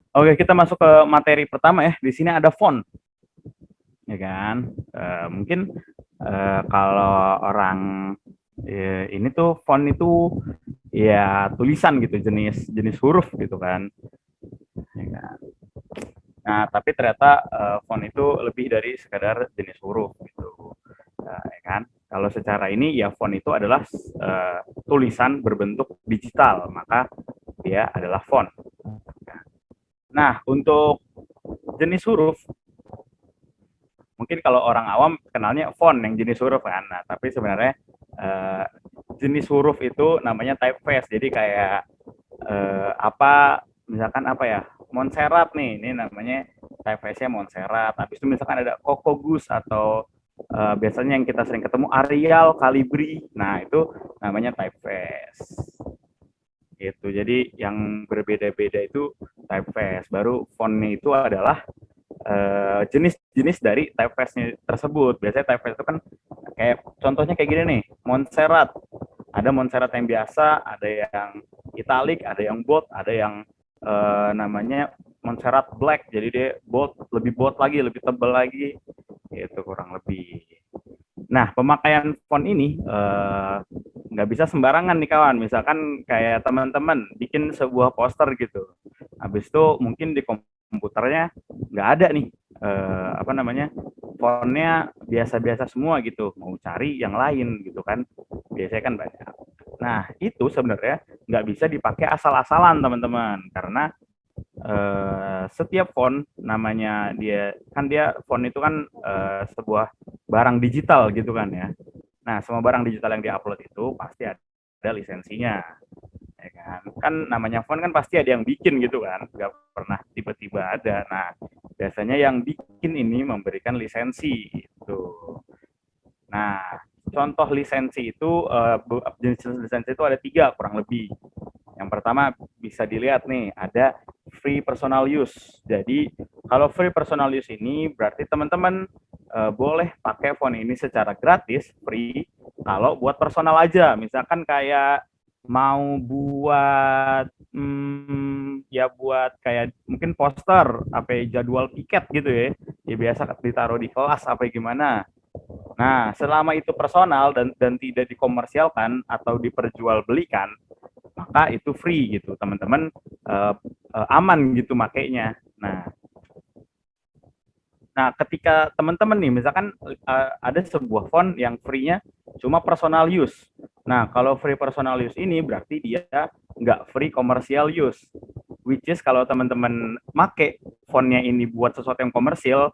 Oke, kita masuk ke materi pertama ya. Di sini ada font, ya kan? Mungkin kalau orang ini tuh font itu ya tulisan gitu, jenis jenis huruf gitu kan. Ya kan? Nah, tapi ternyata font itu lebih dari sekadar jenis huruf gitu. Ya kan? Kalau secara ini ya font itu adalah tulisan berbentuk digital, maka dia adalah font. Nah, untuk jenis huruf mungkin kalau orang awam kenalnya font yang jenis huruf kan. Nah, tapi sebenarnya uh, jenis huruf itu namanya typeface. Jadi kayak apa misalkan apa ya? Montserrat nih, ini namanya typeface-nya Montserrat. Habis itu misalkan ada Coco Gus atau biasanya yang kita sering ketemu Arial, Calibri. Nah, itu namanya typeface. Gitu. Jadi yang berbeda-beda itu typeface. Baru fontnya itu adalah jenis-jenis dari typeface tersebut. Biasanya typeface itu kan kayak contohnya kayak gini nih, Montserrat. Ada Montserrat yang biasa, ada yang italic, ada yang bold, ada yang namanya Montserrat black. Jadi dia bold, lebih bold lagi, lebih tebal lagi. Itu kurang lebih. Nah, pemakaian font ini nggak bisa sembarangan nih kawan. Misalkan kayak teman-teman bikin sebuah poster gitu. Habis itu mungkin di komputernya nggak ada nih apa namanya fontnya biasa-biasa semua gitu. Mau cari yang lain gitu kan. Biasanya kan banyak. Nah, itu sebenarnya nggak bisa dipakai asal-asalan teman-teman. Karena setiap font namanya dia font itu kan sebuah barang digital gitu kan ya. Nah, semua barang digital yang diupload itu pasti ada lisensinya, ya kan? Kan namanya font kan pasti ada yang bikin gitu kan, nggak pernah tiba-tiba ada. Nah, biasanya yang bikin ini memberikan lisensi itu. Nah, contoh lisensi itu jenis lisensi itu ada 3 kurang lebih. Yang pertama bisa dilihat nih, ada free personal use. Jadi kalau free personal use ini berarti teman-teman boleh pakai font ini secara gratis, free, kalau buat personal aja. Misalkan kayak mau buat ya buat kayak mungkin poster, apa jadwal piket gitu ya. Ya biasa ditaruh di kelas apa gimana. Nah, selama itu personal dan tidak dikomersialkan atau diperjualbelikan, maka itu free gitu teman-teman, aman gitu makainya. Nah ketika teman-teman nih misalkan ada sebuah font yang free-nya cuma personal use. Nah kalau free personal use ini berarti dia nggak free commercial use, which is kalau teman-teman make fontnya ini buat sesuatu yang komersial,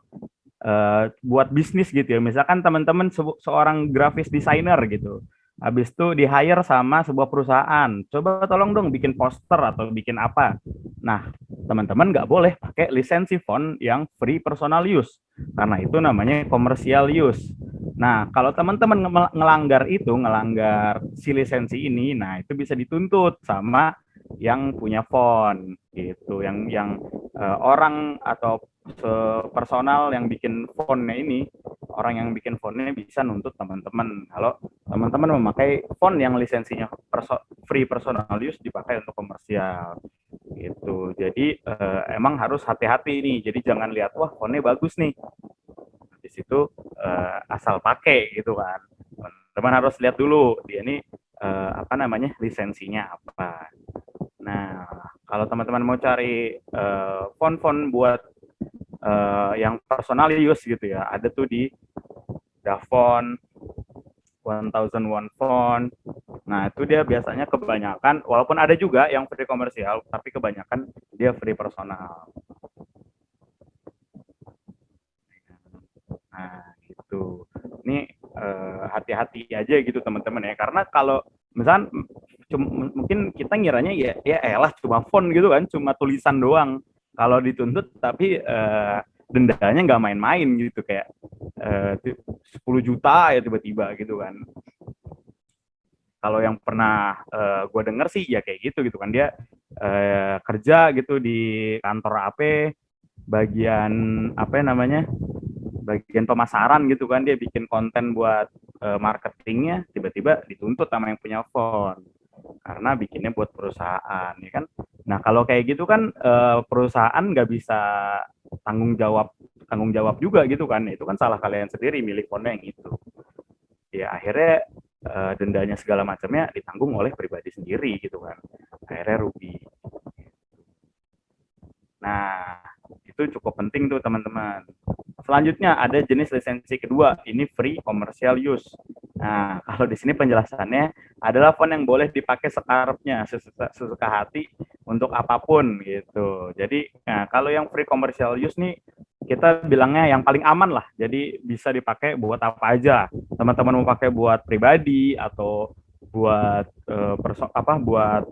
buat bisnis gitu ya. Misalkan teman-teman seorang graphic designer gitu. Habis itu di hire sama sebuah perusahaan. Coba tolong dong bikin poster atau bikin apa. Nah, teman-teman nggak boleh pakai lisensi font yang free personal use. Karena itu namanya commercial use. Nah, kalau teman-teman ngelanggar itu, ngelanggar si lisensi ini, nah itu bisa dituntut sama yang punya font gitu, yang orang atau personal yang bikin fontnya ini, orang yang bikin fontnya bisa nuntut teman-teman kalau teman-teman memakai font yang lisensinya free personal use dipakai untuk komersial gitu. Jadi emang harus hati-hati nih. Jadi jangan lihat wah fontnya bagus nih, di situ asal pakai gitu kan. Teman harus lihat dulu dia ini apa namanya lisensinya apa. Nah, kalau teman-teman mau cari font-font buat yang personal use gitu ya, ada tuh di Dafont, 1001 Font. Nah, itu dia biasanya kebanyakan, walaupun ada juga yang free komersial, tapi kebanyakan dia free personal. Nah, gitu. Ini hati-hati aja gitu teman-teman ya, karena kalau misalkan mungkin kita ngiranya ya elah cuma font gitu kan, cuma tulisan doang. Kalau dituntut tapi dendanya nggak main-main gitu, kayak 10 juta ya tiba-tiba gitu kan. Kalau yang pernah gue denger sih ya kayak gitu kan, dia kerja gitu di kantor AP, bagian apa namanya, bagian pemasaran gitu kan, dia bikin konten buat marketingnya, tiba-tiba dituntut sama yang punya font karena bikinnya buat perusahaan ya kan. Nah, kalau kayak gitu kan perusahaan nggak bisa tanggung jawab tanggung jawab juga gitu kan. Itu kan salah kalian sendiri milih fontnya yang itu. Ya akhirnya dendanya segala macamnya ditanggung oleh pribadi sendiri gitu kan. Akhirnya rugi. Nah, itu cukup penting tuh teman-teman. Selanjutnya ada jenis lisensi kedua, ini free commercial use. Nah, kalau di sini penjelasannya adalah font yang boleh dipakai sekarapnya, sesuka hati untuk apapun gitu. Jadi, nah, kalau yang free commercial use nih kita bilangnya yang paling aman lah. Jadi bisa dipakai buat apa aja. Teman-teman mau pakai buat pribadi atau buat buat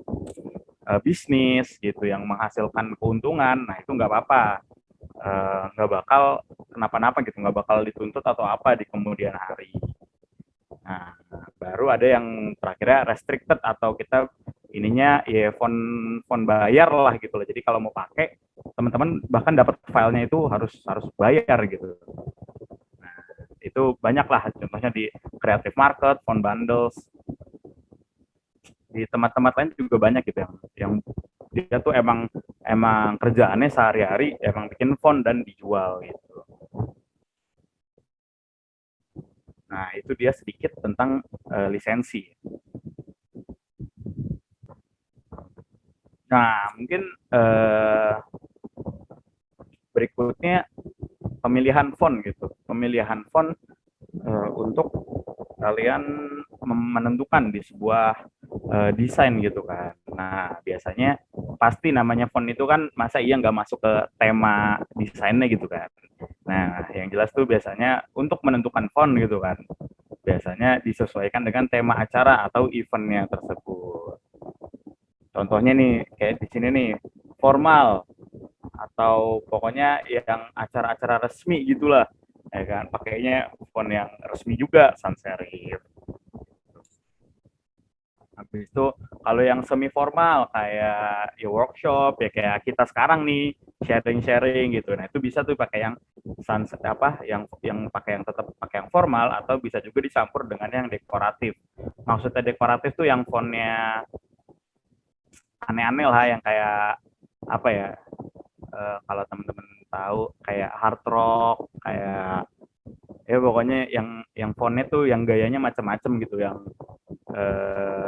bisnis gitu yang menghasilkan keuntungan, nah itu nggak apa-apa, nggak bakal kenapa-napa gitu, nggak bakal dituntut atau apa di kemudian hari. Nah, baru ada yang terakhirnya restricted atau kita ininya ya font font bayar lah gitu loh. Jadi kalau mau pakai teman-teman bahkan dapat filenya itu harus harus bayar gitu. Nah, itu banyak lah contohnya di Creative Market, font bundles, di tempat-tempat lain juga banyak gitu yang dia tuh emang emang kerjaannya sehari-hari emang bikin font dan dijual gitu. Nah, itu dia sedikit tentang lisensi. Nah, mungkin uh, berikutnya pemilihan font gitu. Pemilihan font untuk kalian menentukan di sebuah desain gitu kan. Nah, biasanya pasti namanya font itu kan masa iya nggak masuk ke tema desainnya gitu kan. Nah, yang jelas tuh biasanya untuk menentukan font gitu kan, biasanya disesuaikan dengan tema acara atau eventnya tersebut. Contohnya nih, kayak di sini nih, formal atau pokoknya yang acara-acara resmi gitulah, ya kan, pakainya font yang resmi juga, sans serif. Habis itu kalau yang semi formal kayak ya workshop ya kayak kita sekarang nih sharing-sharing gitu. Nah, itu bisa tuh pakai yang sans yang pakai yang tetap pakai yang formal atau bisa juga dicampur dengan yang dekoratif. Maksudnya dekoratif tuh yang fontnya aneh-aneh lah yang kayak apa ya? Kalau teman-teman tahu kayak hard rock, kayak ya pokoknya yang fontnya tuh yang gayanya macam-macam gitu, yang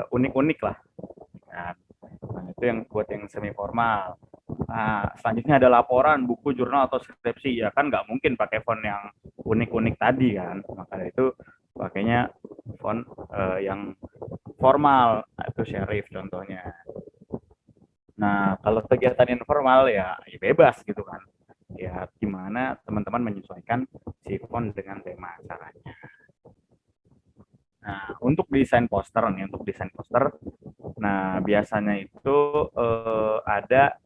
unik-unik lah. Nah, itu yang buat yang semi formal. Nah, selanjutnya ada laporan, buku, jurnal, atau skripsi. Ya kan nggak mungkin pakai font yang unik-unik tadi kan. Maka itu pakainya font yang formal, nah, itu serif contohnya. Nah, kalau kegiatan informal ya bebas gitu kan. Ya gimana teman-teman menyesuaikan si font dengan tema acaranya. Nah, untuk desain poster nih, untuk desain poster, nah biasanya itu ada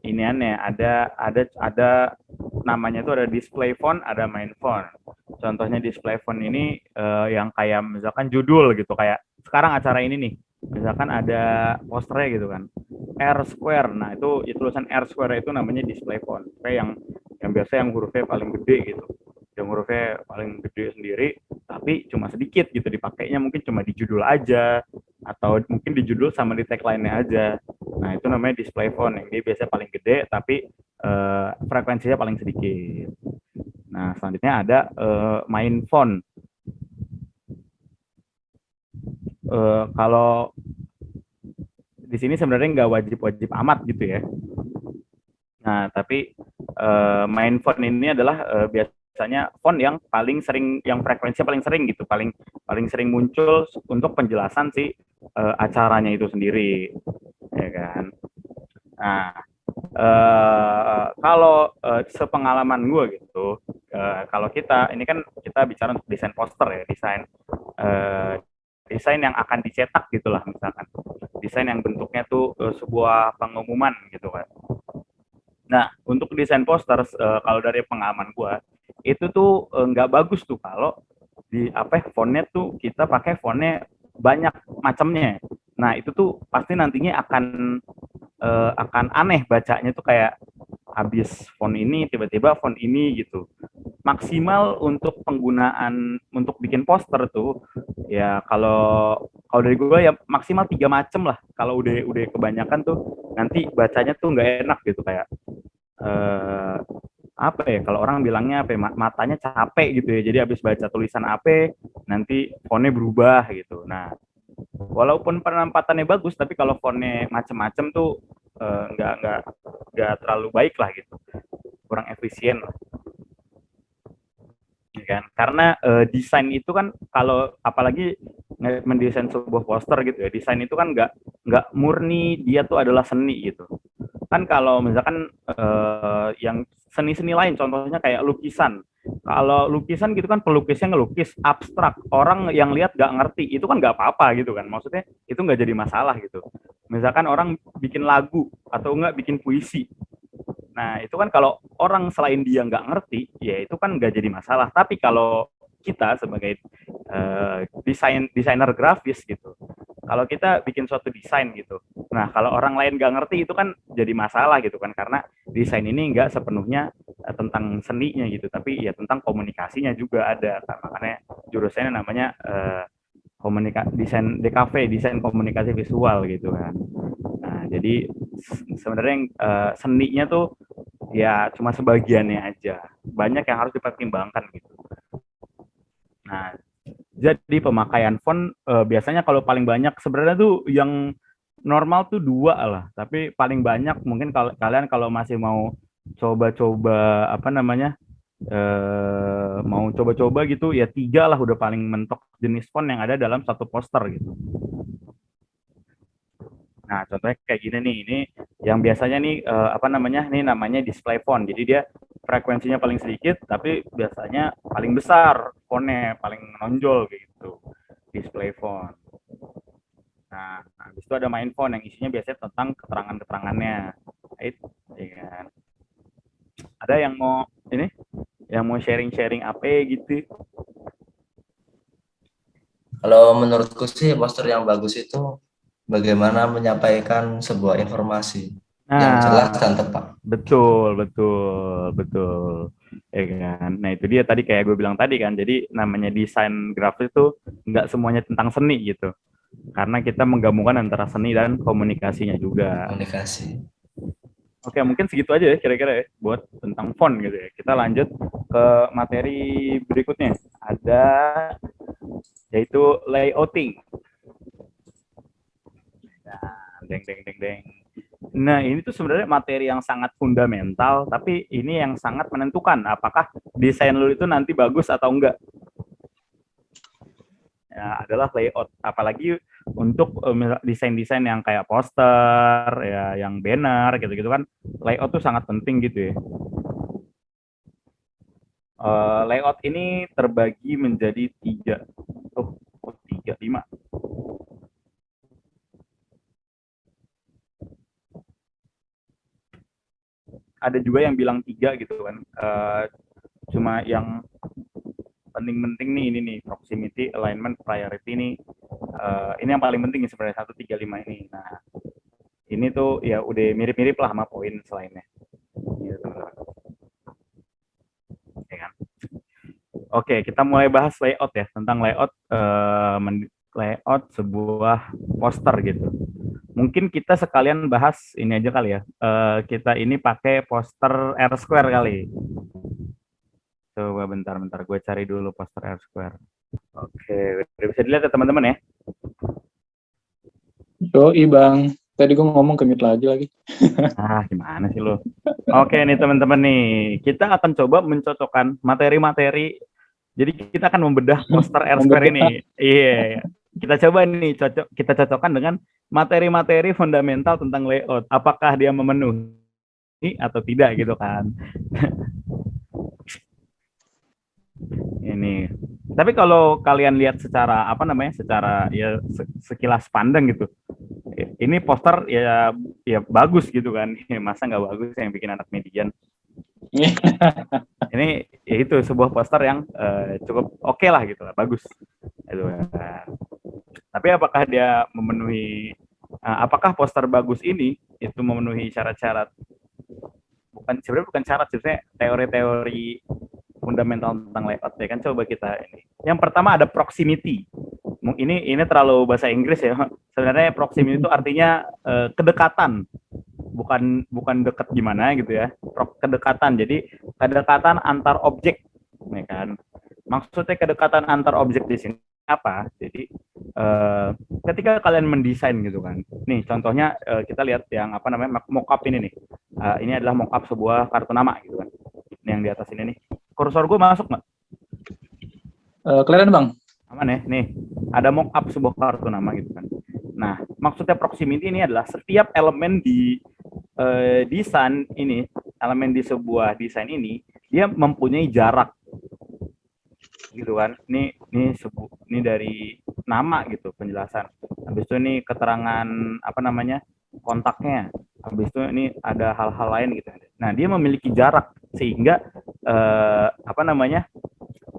iniannya, ada namanya itu ada display font, ada main font. Contohnya display font ini yang kayak misalkan judul gitu, kayak sekarang acara ini nih, misalkan ada posternya gitu kan, R square. Nah, itu tulisan R square itu namanya display font. Kayak yang biasa yang hurufnya paling gede gitu. Yang hurufnya paling gede sendiri, tapi cuma sedikit gitu dipakainya, mungkin cuma di judul aja atau mungkin di judul sama di tagline-nya aja. Nah, itu namanya display font yang dia biasanya paling gede tapi frekuensinya paling sedikit. Nah, selanjutnya ada main font. Kalau di sini sebenarnya nggak wajib-wajib amat gitu ya. Nah, tapi main font ini adalah biasanya font yang paling sering, yang frekuensinya paling sering gitu, paling paling sering muncul untuk penjelasan si acaranya itu sendiri, ya kan. Nah, kalau sepengalaman gue gitu, kalau kita ini kan kita bicara untuk desain poster ya, uh, desain yang akan dicetak gitulah, misalkan desain yang bentuknya tuh sebuah pengumuman gitu kan. Nah, untuk desain poster kalau dari pengalaman gue itu tuh nggak bagus tuh kalau di apa fontnya tuh kita pakai fontnya banyak macamnya. Nah, itu tuh pasti nantinya akan aneh bacanya tuh, kayak habis font ini tiba-tiba font ini gitu. maksimal untuk penggunaan untuk bikin poster tuh ya kalau kalau dari gue ya maksimal 3 macam lah. Kalau udah kebanyakan tuh nanti bacanya tuh nggak enak gitu kayak eh, apa ya kalau orang bilangnya apa ya, matanya capek gitu ya. Jadi habis baca tulisan apa nanti fontnya berubah gitu. Nah, walaupun penempatannya bagus tapi kalau fontnya macem-macem tuh nggak terlalu baik lah gitu. Kurang efisien lah. Ya kan? Karena desain itu kan kalau apalagi mendesain sebuah poster gitu ya, desain itu kan nggak murni dia tuh adalah seni gitu. Kan kalau misalkan yang seni-seni lain, contohnya kayak lukisan. Kalau lukisan gitu kan pelukisnya ngelukis abstrak, orang yang lihat nggak ngerti, itu kan nggak apa-apa gitu kan. Maksudnya itu nggak jadi masalah gitu. Misalkan orang bikin lagu atau nggak bikin puisi, nah, itu kan kalau orang selain dia nggak ngerti, ya itu kan nggak jadi masalah. Tapi kalau kita sebagai desainer grafis gitu, kalau kita bikin suatu desain gitu, nah kalau orang lain nggak ngerti itu kan jadi masalah gitu kan, karena desain ini nggak sepenuhnya tentang seninya gitu, tapi ya tentang komunikasinya juga ada. Nah, makanya jurusannya namanya desain DKV, desain komunikasi visual gitu kan. Nah, jadi sebenarnya seninya tuh ya cuma sebagiannya aja. Banyak yang harus dipertimbangkan gitu. Nah, jadi pemakaian font biasanya kalau paling banyak sebenarnya tuh yang normal tuh 2 lah. Tapi paling banyak mungkin kalau kalian kalau masih mau coba-coba apa namanya mau coba-coba gitu ya 3 lah udah paling mentok jenis font yang ada dalam satu poster gitu. Nah, contohnya kayak gini nih, ini yang biasanya nih apa namanya? Ini namanya display font. Jadi dia frekuensinya paling sedikit, tapi biasanya paling besar fontnya, paling menonjol gitu. Display font. Nah, habis itu ada main font yang isinya biasanya tentang keterangan-keterangannya. Itu, ya kan. Ada yang mau ini, yang mau sharing-sharing apa gitu? Kalau menurutku sih poster yang bagus itu bagaimana menyampaikan sebuah informasi yang jelas Nah, dan tepat. betul, betul, betul. Ya kan. Nah itu dia tadi kayak gue bilang tadi kan. Jadi namanya desain grafis itu nggak semuanya tentang seni gitu. Karena kita menggabungkan antara seni dan komunikasinya juga. Komunikasi. Oke, mungkin segitu aja ya kira-kira ya buat tentang font gitu ya. Kita lanjut ke materi berikutnya. Ada yaitu layouting. Nah, deng deng deng deng. Nah, ini tuh sebenarnya materi yang sangat fundamental, tapi ini yang sangat menentukan apakah desain lu itu nanti bagus atau enggak. Ya, adalah layout. Apalagi untuk desain-desain yang kayak poster, ya, yang banner, gitu-gitu kan, layout tuh sangat penting gitu ya. Layout ini terbagi menjadi 3, oh 3, 5. Ada juga yang bilang 3 gitu kan. Cuma yang penting-penting nih ini nih proximity, alignment, priority nih. Ini yang paling penting sebenarnya 1, 3, 5 ini. Nah, ini tuh ya udah mirip-mirip lah sama poin selainnya. Gitu. Ya kan? Oke, kita mulai bahas layout ya, tentang layout layout sebuah poster gitu. Mungkin kita sekalian bahas ini aja kali ya. Kita ini pakai poster R Square kali. Coba bentar-bentar gue cari dulu poster R Square. Oke, udah bisa dilihat ya teman-teman ya. Yoi bang, tadi gue ngomong ke mute lagi. Ah, gimana sih lo? Oke nih teman-teman nih, kita akan coba mencocokkan materi-materi. Jadi kita akan membedah poster R Square ini. Iya, kita coba nih kita cocokkan dengan materi-materi fundamental tentang layout. Apakah dia memenuhi atau tidak gitu kan? Ini. Tapi kalau kalian lihat secara apa namanya, secara ya sekilas pandang gitu, ini poster ya bagus gitu kan. Masa nggak bagus yang bikin anak median. Ini ya itu sebuah poster yang cukup oke lah gitu lah, bagus. Itu. Tapi apakah dia memenuhi apakah poster bagus ini itu memenuhi syarat-syarat, bukan sebenarnya bukan syarat, sebenarnya teori-teori fundamental tentang layout ya kan. Coba kita ini. Yang pertama ada proximity. Ini terlalu bahasa Inggris ya. Sebenarnya proximity itu artinya kedekatan. Bukan dekat gimana gitu ya. Kedekatan. Jadi kedekatan antar objek, ya kan. Maksudnya kedekatan antar objek di sini apa? Jadi ketika kalian mendesain gitu kan. Nih contohnya kita lihat yang apa namanya mockup ini nih. Ini adalah mockup sebuah kartu nama gitu kan. Ini yang di atas ini nih. Kursor gue masuk nggak? Kelihatan bang? Aman ya. Nih ada mockup sebuah kartu nama gitu kan. Nah maksudnya proximity ini adalah setiap elemen di desain ini, elemen di sebuah desain ini dia mempunyai jarak gitu kan. Ini dari nama gitu penjelasan. Habis itu ini keterangan apa namanya kontaknya. Habis itu ini ada hal-hal lain gitu. Nah dia memiliki jarak sehingga apa namanya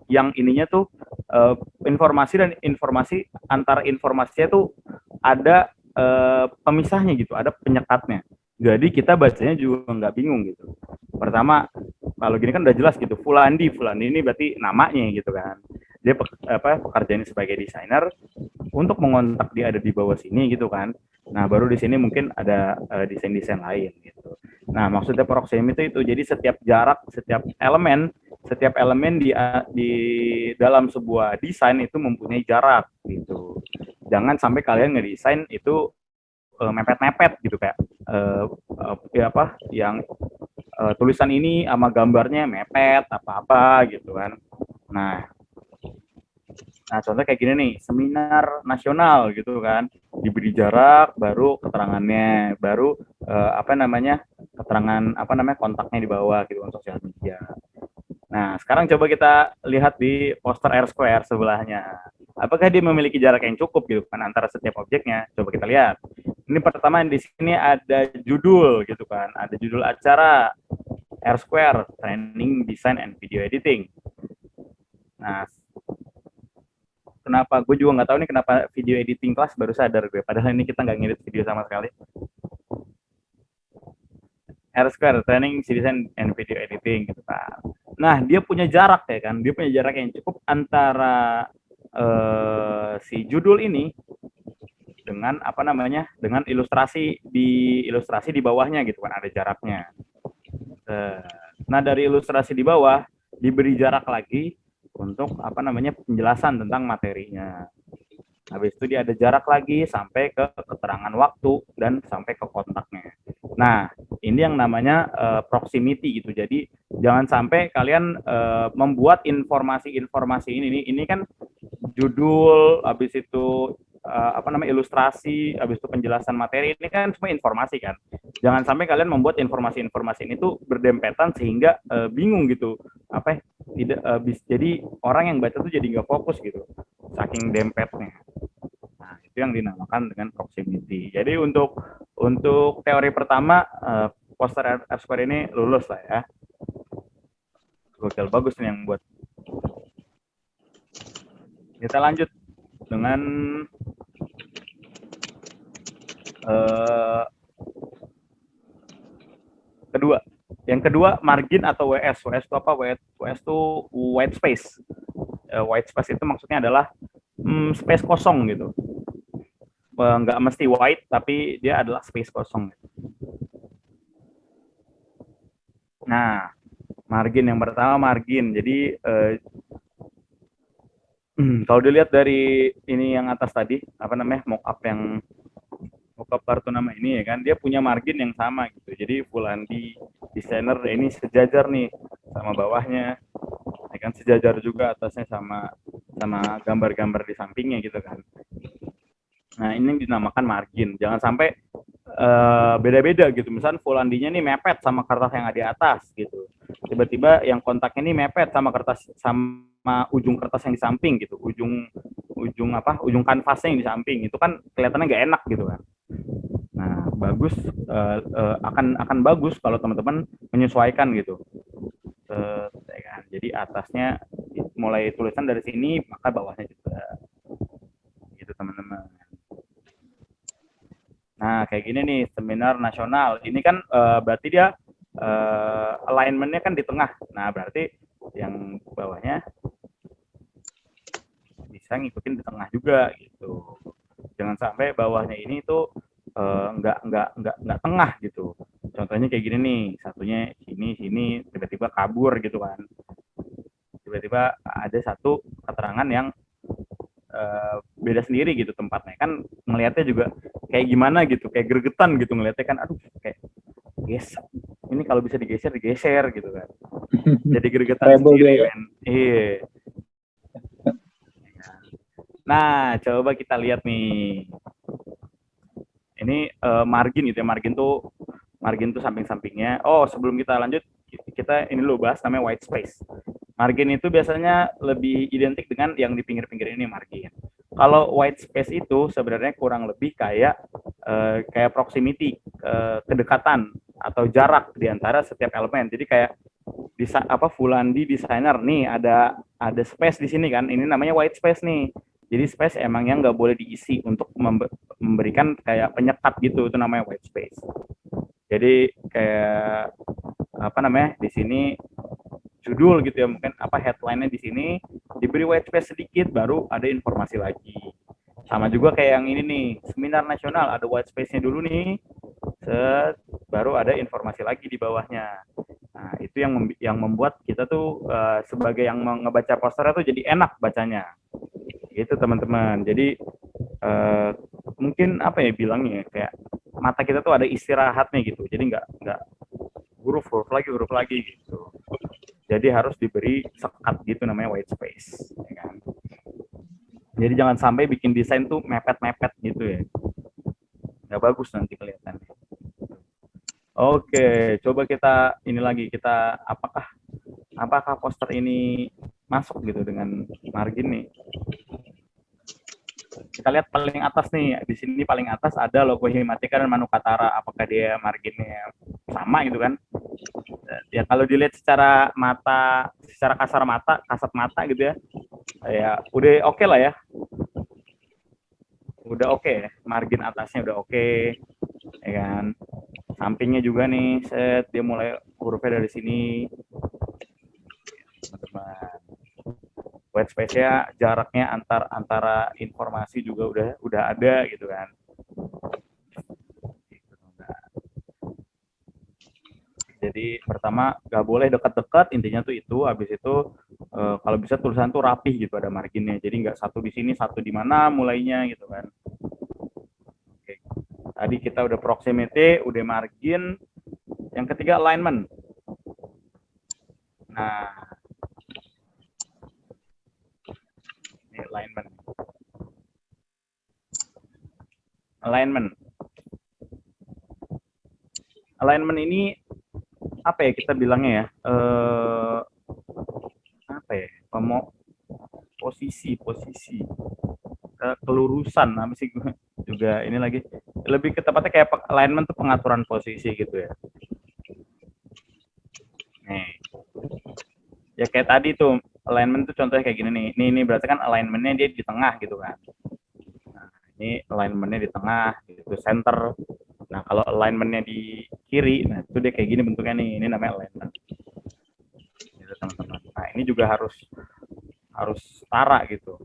yang ininya tuh informasi dan informasi antar informasinya tuh ada pemisahnya gitu, ada penyekatnya. Jadi kita bacanya juga nggak bingung gitu. Pertama kalau gini kan udah jelas gitu, Fulandi ini berarti namanya gitu kan. Dia pekerjaannya sebagai desainer untuk mengontak dia ada di bawah sini gitu kan. Nah baru di sini mungkin ada desain-desain lain gitu. Nah maksudnya proximity itu jadi setiap jarak, setiap elemen di dalam sebuah desain itu mempunyai jarak gitu. Jangan sampai kalian ngedesain itu mepet-mepet gitu kayak ya apa yang tulisan ini sama gambarnya mepet apa-apa gitu kan. Nah contoh kayak gini nih, seminar nasional gitu kan, diberi jarak, baru keterangannya, baru keterangan kontaknya di bawah gitu untuk sosial media. Nah, sekarang coba kita lihat di poster R Square sebelahnya. Apakah dia memiliki jarak yang cukup gitu kan antara setiap objeknya? Coba kita lihat. Ini pertama di sini ada judul gitu kan, ada judul acara R Square Training Design and Video Editing. Nah, kenapa gue juga nggak tahu nih kenapa video editing kelas baru sadar gue, padahal ini kita nggak ngedit video sama sekali. R Square Training Design and Video Editing gitu kan. Nah dia punya jarak ya kan, dia punya jarak yang cukup antara si judul ini dengan apa namanya dengan ilustrasi di bawahnya gitu kan, ada jaraknya. Nah dari ilustrasi di bawah diberi jarak lagi untuk apa namanya penjelasan tentang materinya. Habis itu dia ada jarak lagi sampai ke keterangan waktu dan sampai ke kontaknya. Nah, ini yang namanya proximity gitu. Jadi jangan sampai kalian membuat informasi-informasi ini kan judul, habis itu ilustrasi, habis itu penjelasan materi, ini kan semua informasi kan. Jangan sampai kalian membuat informasi-informasi ini tuh berdempetan sehingga bingung gitu. Jadi orang yang baca tuh jadi nggak fokus gitu, saking dempetnya. Nah, itu yang dinamakan dengan proximity. Jadi untuk teori pertama poster R Square ini lulus lah ya. Gokil, bagus nih yang buat. Kita lanjut dengan kedua. Yang kedua margin atau WS. WS itu apa? WS itu white space. White space itu maksudnya adalah space kosong gitu. Nggak mesti white, tapi dia adalah space kosong. Nah, margin yang pertama margin. Jadi kalau dilihat dari ini yang atas tadi, apa namanya mockup kartu nama ini ya kan, dia punya margin yang sama gitu. Jadi Fulandi desainer ini sejajar nih sama bawahnya, ya kan, sejajar juga atasnya sama gambar-gambar di sampingnya gitu kan. Nah ini dinamakan margin. Jangan sampai beda-beda gitu. Misalnya Fulandinya nih mepet sama kertas yang ada di atas gitu. Tiba-tiba yang kontaknya ini mepet sama ujung kertas yang di samping gitu. Ujung kanvasnya yang di samping. Itu kan kelihatannya nggak enak gitu kan. Nah, bagus akan bagus kalau teman-teman menyesuaikan gitu. Jadi atasnya mulai tulisan dari sini, maka bawahnya juga. Gitu teman-teman. Nah, kayak gini nih, seminar nasional. Ini kan berarti dia alignment-nya kan di tengah. Nah, berarti yang bawahnya bisa ngikutin di tengah juga gitu. Jangan sampai bawahnya ini tuh nggak tengah gitu. Contohnya kayak gini nih, satunya sini tiba-tiba kabur gitu kan. Tiba-tiba ada satu keterangan yang beda sendiri gitu tempatnya, kan ngelihatnya juga kayak gimana gitu, kayak gregetan gitu ngelihatnya kan, aduh kayak geser, ini kalau bisa digeser gitu kan, jadi gregetan sendiri men. Iya. Nah, coba kita lihat nih, ini margin gitu ya, margin tuh samping-sampingnya. Oh, sebelum kita lanjut, kita ini lo bahas namanya white space. Margin itu biasanya lebih identik dengan yang di pinggir-pinggir ini margin. Kalau white space itu sebenarnya kurang lebih kayak proximity, kedekatan atau jarak di antara setiap elemen. Jadi kayak Fulandi desainer nih ada space di sini kan. Ini namanya white space nih. Jadi space emang yang nggak boleh diisi untuk memberikan kayak penyekat gitu, itu namanya white space. Jadi kayak di sini judul gitu ya, mungkin headline-nya di sini diberi white space sedikit, baru ada informasi lagi. Sama juga kayak yang ini nih, seminar nasional ada white space-nya dulu nih, baru ada informasi lagi di bawahnya. Nah, itu yang membuat kita tuh sebagai yang ngebaca posternya tuh jadi enak bacanya. Gitu teman-teman. Jadi mungkin bilangnya kayak mata kita tuh ada istirahatnya gitu. Jadi nggak huruf lagi gitu. Jadi harus diberi sekat gitu, namanya white space, ya kan? Jadi jangan sampai bikin desain tuh mepet-mepet gitu ya. Nggak bagus nanti kelihatannya. Oke, coba kita ini lagi, kita apakah poster ini masuk gitu dengan margin nih. Kita lihat paling atas nih, di sini paling atas ada logo Himatika dan Manukatara. Apakah dia marginnya sama gitu kan? Ya kalau dilihat secara kasat mata gitu ya, ya udah oke lah ya. Udah oke ya, margin atasnya udah oke, ya kan? Sampingnya juga nih, dia mulai hurufnya dari sini. Teman-teman. White space-nya jaraknya antara informasi juga udah ada gitu kan. Jadi pertama nggak boleh dekat-dekat, intinya tuh itu. Habis itu kalau bisa tulisan tuh rapih gitu, ada marginnya. Jadi nggak satu di sini, satu di mana mulainya gitu kan. Oke. Tadi kita udah proximity, udah margin. Yang ketiga alignment. Nah, ini alignment. Alignment ini apa ya kita bilangnya ya? Posisi. Kelurusan apa sih gue juga ini lagi lebih ke tepatnya kayak alignment tuh pengaturan posisi gitu ya. Nih, ya kayak tadi tuh alignment tuh contohnya kayak gini nih. Ini berarti kan alignmentnya dia di tengah gitu kan. Nah, ini alignmentnya di tengah gitu, center. Nah kalau alignmentnya di kiri, nah itu dia kayak gini bentuknya nih. Ini namanya alignment. Gitu teman-teman. Nah ini juga harus setara gitu.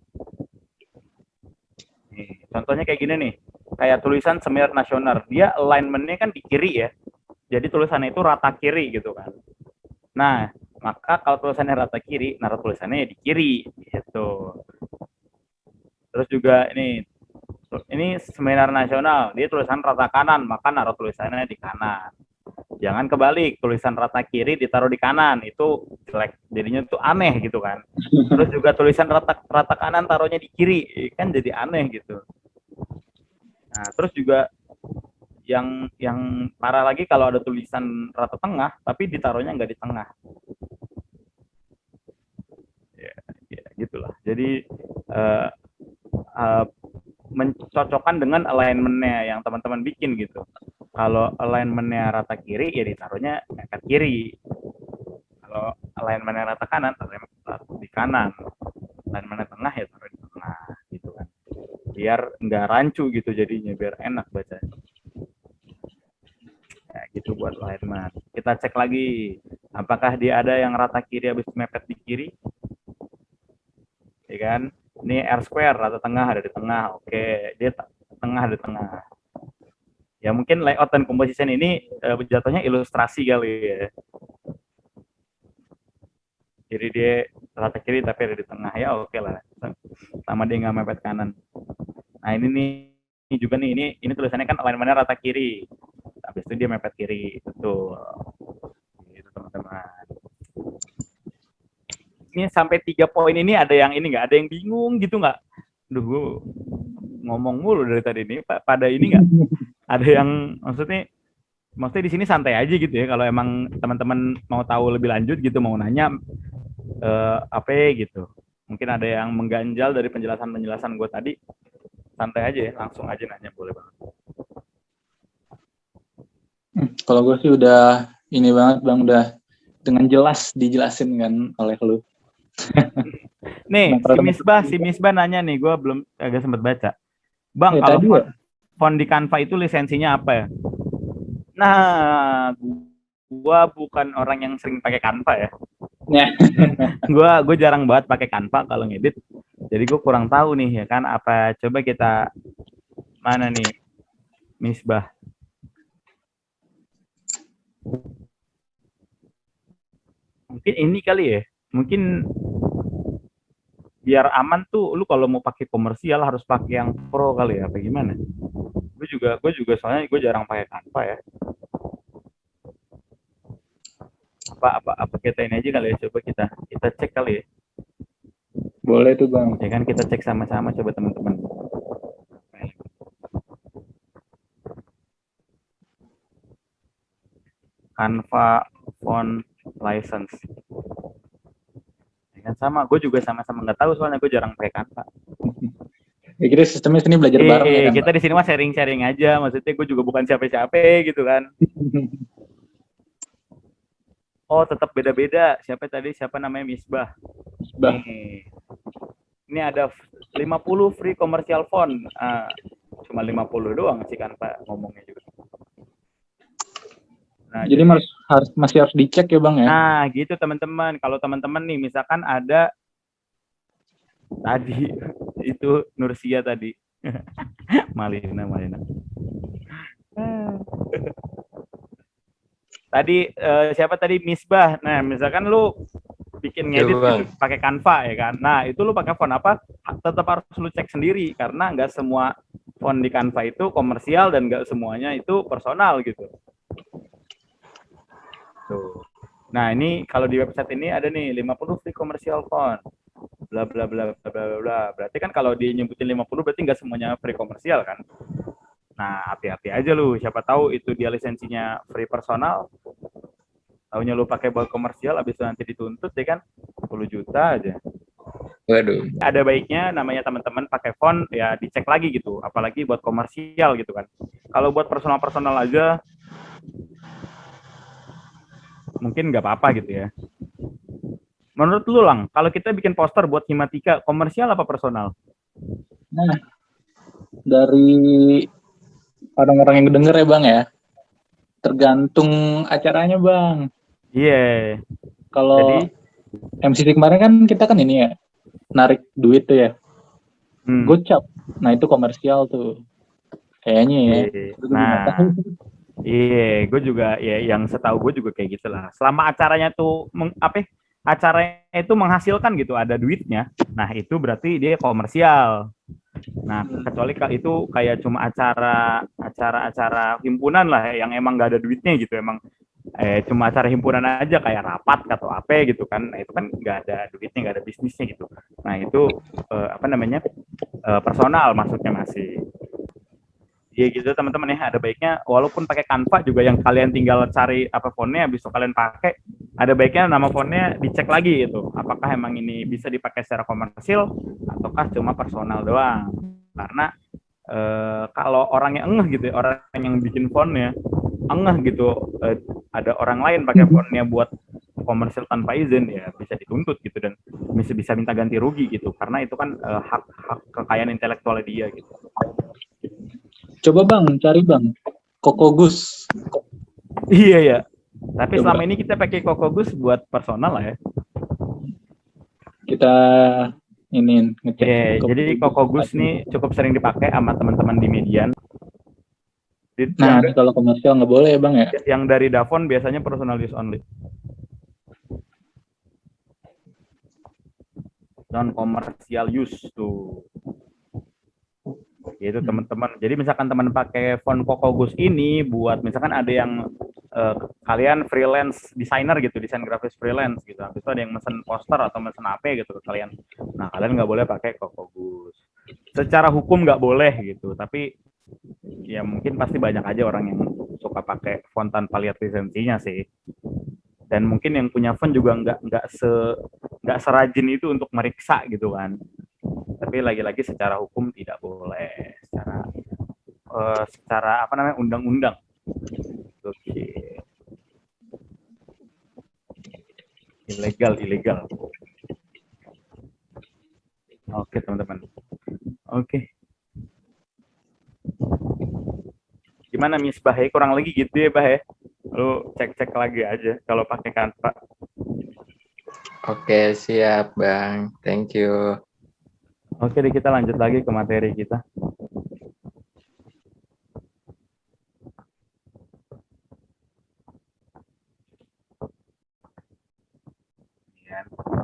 Nih, contohnya kayak gini nih, kayak tulisan seminar nasional, dia alignment-nya kan di kiri ya, jadi tulisannya itu rata kiri gitu kan. Nah, maka kalau tulisannya rata kiri, naruh tulisannya ya di kiri gitu. Terus juga ini seminar nasional, dia tulisan rata kanan, maka naruh tulisannya di kanan. Jangan kebalik, tulisan rata kiri ditaruh di kanan, itu jelek, jadinya tuh aneh gitu kan. Terus juga tulisan rata kanan taruhnya di kiri, kan jadi aneh gitu. Nah, terus juga yang parah lagi kalau ada tulisan rata tengah, tapi ditaruhnya nggak di tengah. Ya gitulah. Jadi mencocokkan dengan alignment-nya yang teman-teman bikin gitu. Kalau alignment-nya rata kiri, ya ditaruhnya ke kiri. Kalau alignment-nya rata kanan, taruhnya di kanan. Alignment-nya tengah, ya taruh di tengah gitu kan. Biar nggak rancu gitu jadinya, biar enak bacanya. Ya gitu buat alignment. Kita cek lagi, apakah dia ada yang rata kiri habis mepet di kiri, ya kan? Ini R square, rata tengah ada di tengah, oke, dia tengah ada di tengah. Ya mungkin layout dan composition ini jatuhnya ilustrasi kali ya. Jadi dia rata kiri tapi ada di tengah, ya oke lah. Sama dia nggak mepet kanan. Nah ini juga nih, ini tulisannya kan alignment-nya rata kiri. Habis itu dia mepet kiri, betul. Gitu teman-teman. Ini sampai 3 poin ini ada yang ini nggak? Ada yang bingung gitu nggak? Duh, gue ngomong mulu dari tadi ini. Pada ini nggak? Ada yang maksudnya di sini santai aja gitu ya. Kalau emang teman-teman mau tahu lebih lanjut gitu, mau nanya apa gitu. Mungkin ada yang mengganjal dari penjelasan gue tadi. Santai aja ya, langsung aja nanya, boleh banget. Kalau gue sih udah ini banget Bang, udah dengan jelas dijelasin kan oleh lu. Nih, si Misbah nanya nih, gue belum agak sempat baca. Bang, kalau font di Canva itu lisensinya apa ya? Nah, gue bukan orang yang sering pakai Canva ya. Gue jarang banget pakai Canva kalau ngedit. Jadi gue kurang tahu nih ya kan, apa coba kita mana nih Misbah. Mungkin ini kali ya. Mungkin biar aman tuh lu kalau mau pakai komersial harus pakai yang pro kali ya, apa gimana? Gue juga soalnya gue jarang pakai Canva ya. Apa kita ini aja kali ya, coba kita cek kali ya. Boleh tuh Bang. Ya kan kita cek sama-sama coba teman-teman. Canva font license. Ya kan sama, gue juga sama-sama nggak tahu soalnya gue jarang pakai Canva. Ya kita sistemnya sini belajar bareng ya kan. Kita di sini mah sharing-sharing aja, maksudnya gue juga bukan siapa-siapa gitu kan. Oh, tetap beda-beda. Siapa namanya Misbah. Ini ada 50 free commercial font. Cuma 50 doang sih kan Pak ngomongnya juga. Nah, jadi masih harus dicek ya Bang ya. Nah, gitu teman-teman. Kalau teman-teman nih misalkan ada tadi itu Nursia tadi. Malina. Tadi siapa tadi Misbah. Nah, misalkan lu bikin ngedit gitu, pakai Canva ya kan. Nah, itu lu pakai font apa? Tetap harus lu cek sendiri karena nggak semua font di Canva itu komersial dan nggak semuanya itu personal gitu. Tuh. Nah, ini kalau di website ini ada nih 50 free commercial font. Bla bla bla bla bla bla. Berarti kan kalau dia nyebutin 50 berarti nggak semuanya free komersial kan? Nah, hati-hati aja lu. Siapa tahu itu dia lisensinya free personal. Taunya lu pakai buat komersial, habis itu nanti dituntut ya kan 10 juta aja. Waduh. Ada baiknya namanya teman-teman pakai font ya dicek lagi gitu, apalagi buat komersial gitu kan. Kalau buat personal aja mungkin nggak apa-apa gitu ya. Menurut lu Lang, kalau kita bikin poster buat Himatika, komersial apa personal? Nah, dari orang-orang yang denger ya Bang ya, tergantung acaranya Bang. Iya. Kalau MCC kemarin kan kita kan ini ya, narik duit tuh ya, gocap. Nah itu komersial tuh, kayaknya ya. Nah, iya, gue juga ya yang setahu gue juga kayak gitulah. Selama acaranya tuh acaranya itu menghasilkan gitu, ada duitnya. Nah itu berarti dia komersial. Nah kecuali itu kayak cuma acara himpunan lah yang emang gak ada duitnya gitu, emang cuma acara himpunan aja kayak rapat atau apa gitu kan. Nah itu kan nggak ada duitnya, nggak ada bisnisnya gitu. Nah itu personal maksudnya masih. Iya gitu teman-teman ya, ada baiknya walaupun pakai Canva juga yang kalian tinggal cari apa fontnya besok kalian pakai, ada baiknya nama fontnya dicek lagi gitu, apakah emang ini bisa dipakai secara komersil ataukah cuma personal doang. Karena kalau orangnya engeh gitu, orang yang bikin fontnya engeh gitu, ada orang lain pakai fontnya buat komersil tanpa izin ya bisa dituntut gitu dan bisa minta ganti rugi gitu, karena itu kan hak kekayaan intelektual dia gitu. Coba Bang, cari Bang, Kokogus. Iya ya. Tapi selama ini kita pakai Kokogus buat personal lah ya. Kita ini ngecek. Jadi Kokogus nih cukup sering dipakai sama teman-teman di Median. Nah, kalau komersial nggak boleh ya Bang ya? Yang dari Davon biasanya personal use only. Non-commercial use tuh. Gitu teman-teman. Jadi misalkan teman pakai font Kokogus ini buat misalkan ada yang kalian freelance designer gitu, desain grafis freelance gitu. Habis itu ada yang mesen poster atau mesen apa gitu ke kalian. Nah, kalian nggak boleh pakai Kokogus. Secara hukum nggak boleh gitu, tapi ya mungkin pasti banyak aja orang yang suka pakai font tanpa lihat lisensinya sih. Dan mungkin yang punya font juga nggak serajin itu untuk meriksa gitu kan. Tapi lagi-lagi secara hukum tidak boleh, secara apa namanya undang-undang. Oke. Ilegal. Oke teman-teman. Oke. Gimana Miss Bah? Kurang lagi gitu ya Bah? Lu cek-cek lagi aja kalau pakai Canva. Oke, siap Bang. Thank you. Oke, kita lanjut lagi ke materi kita.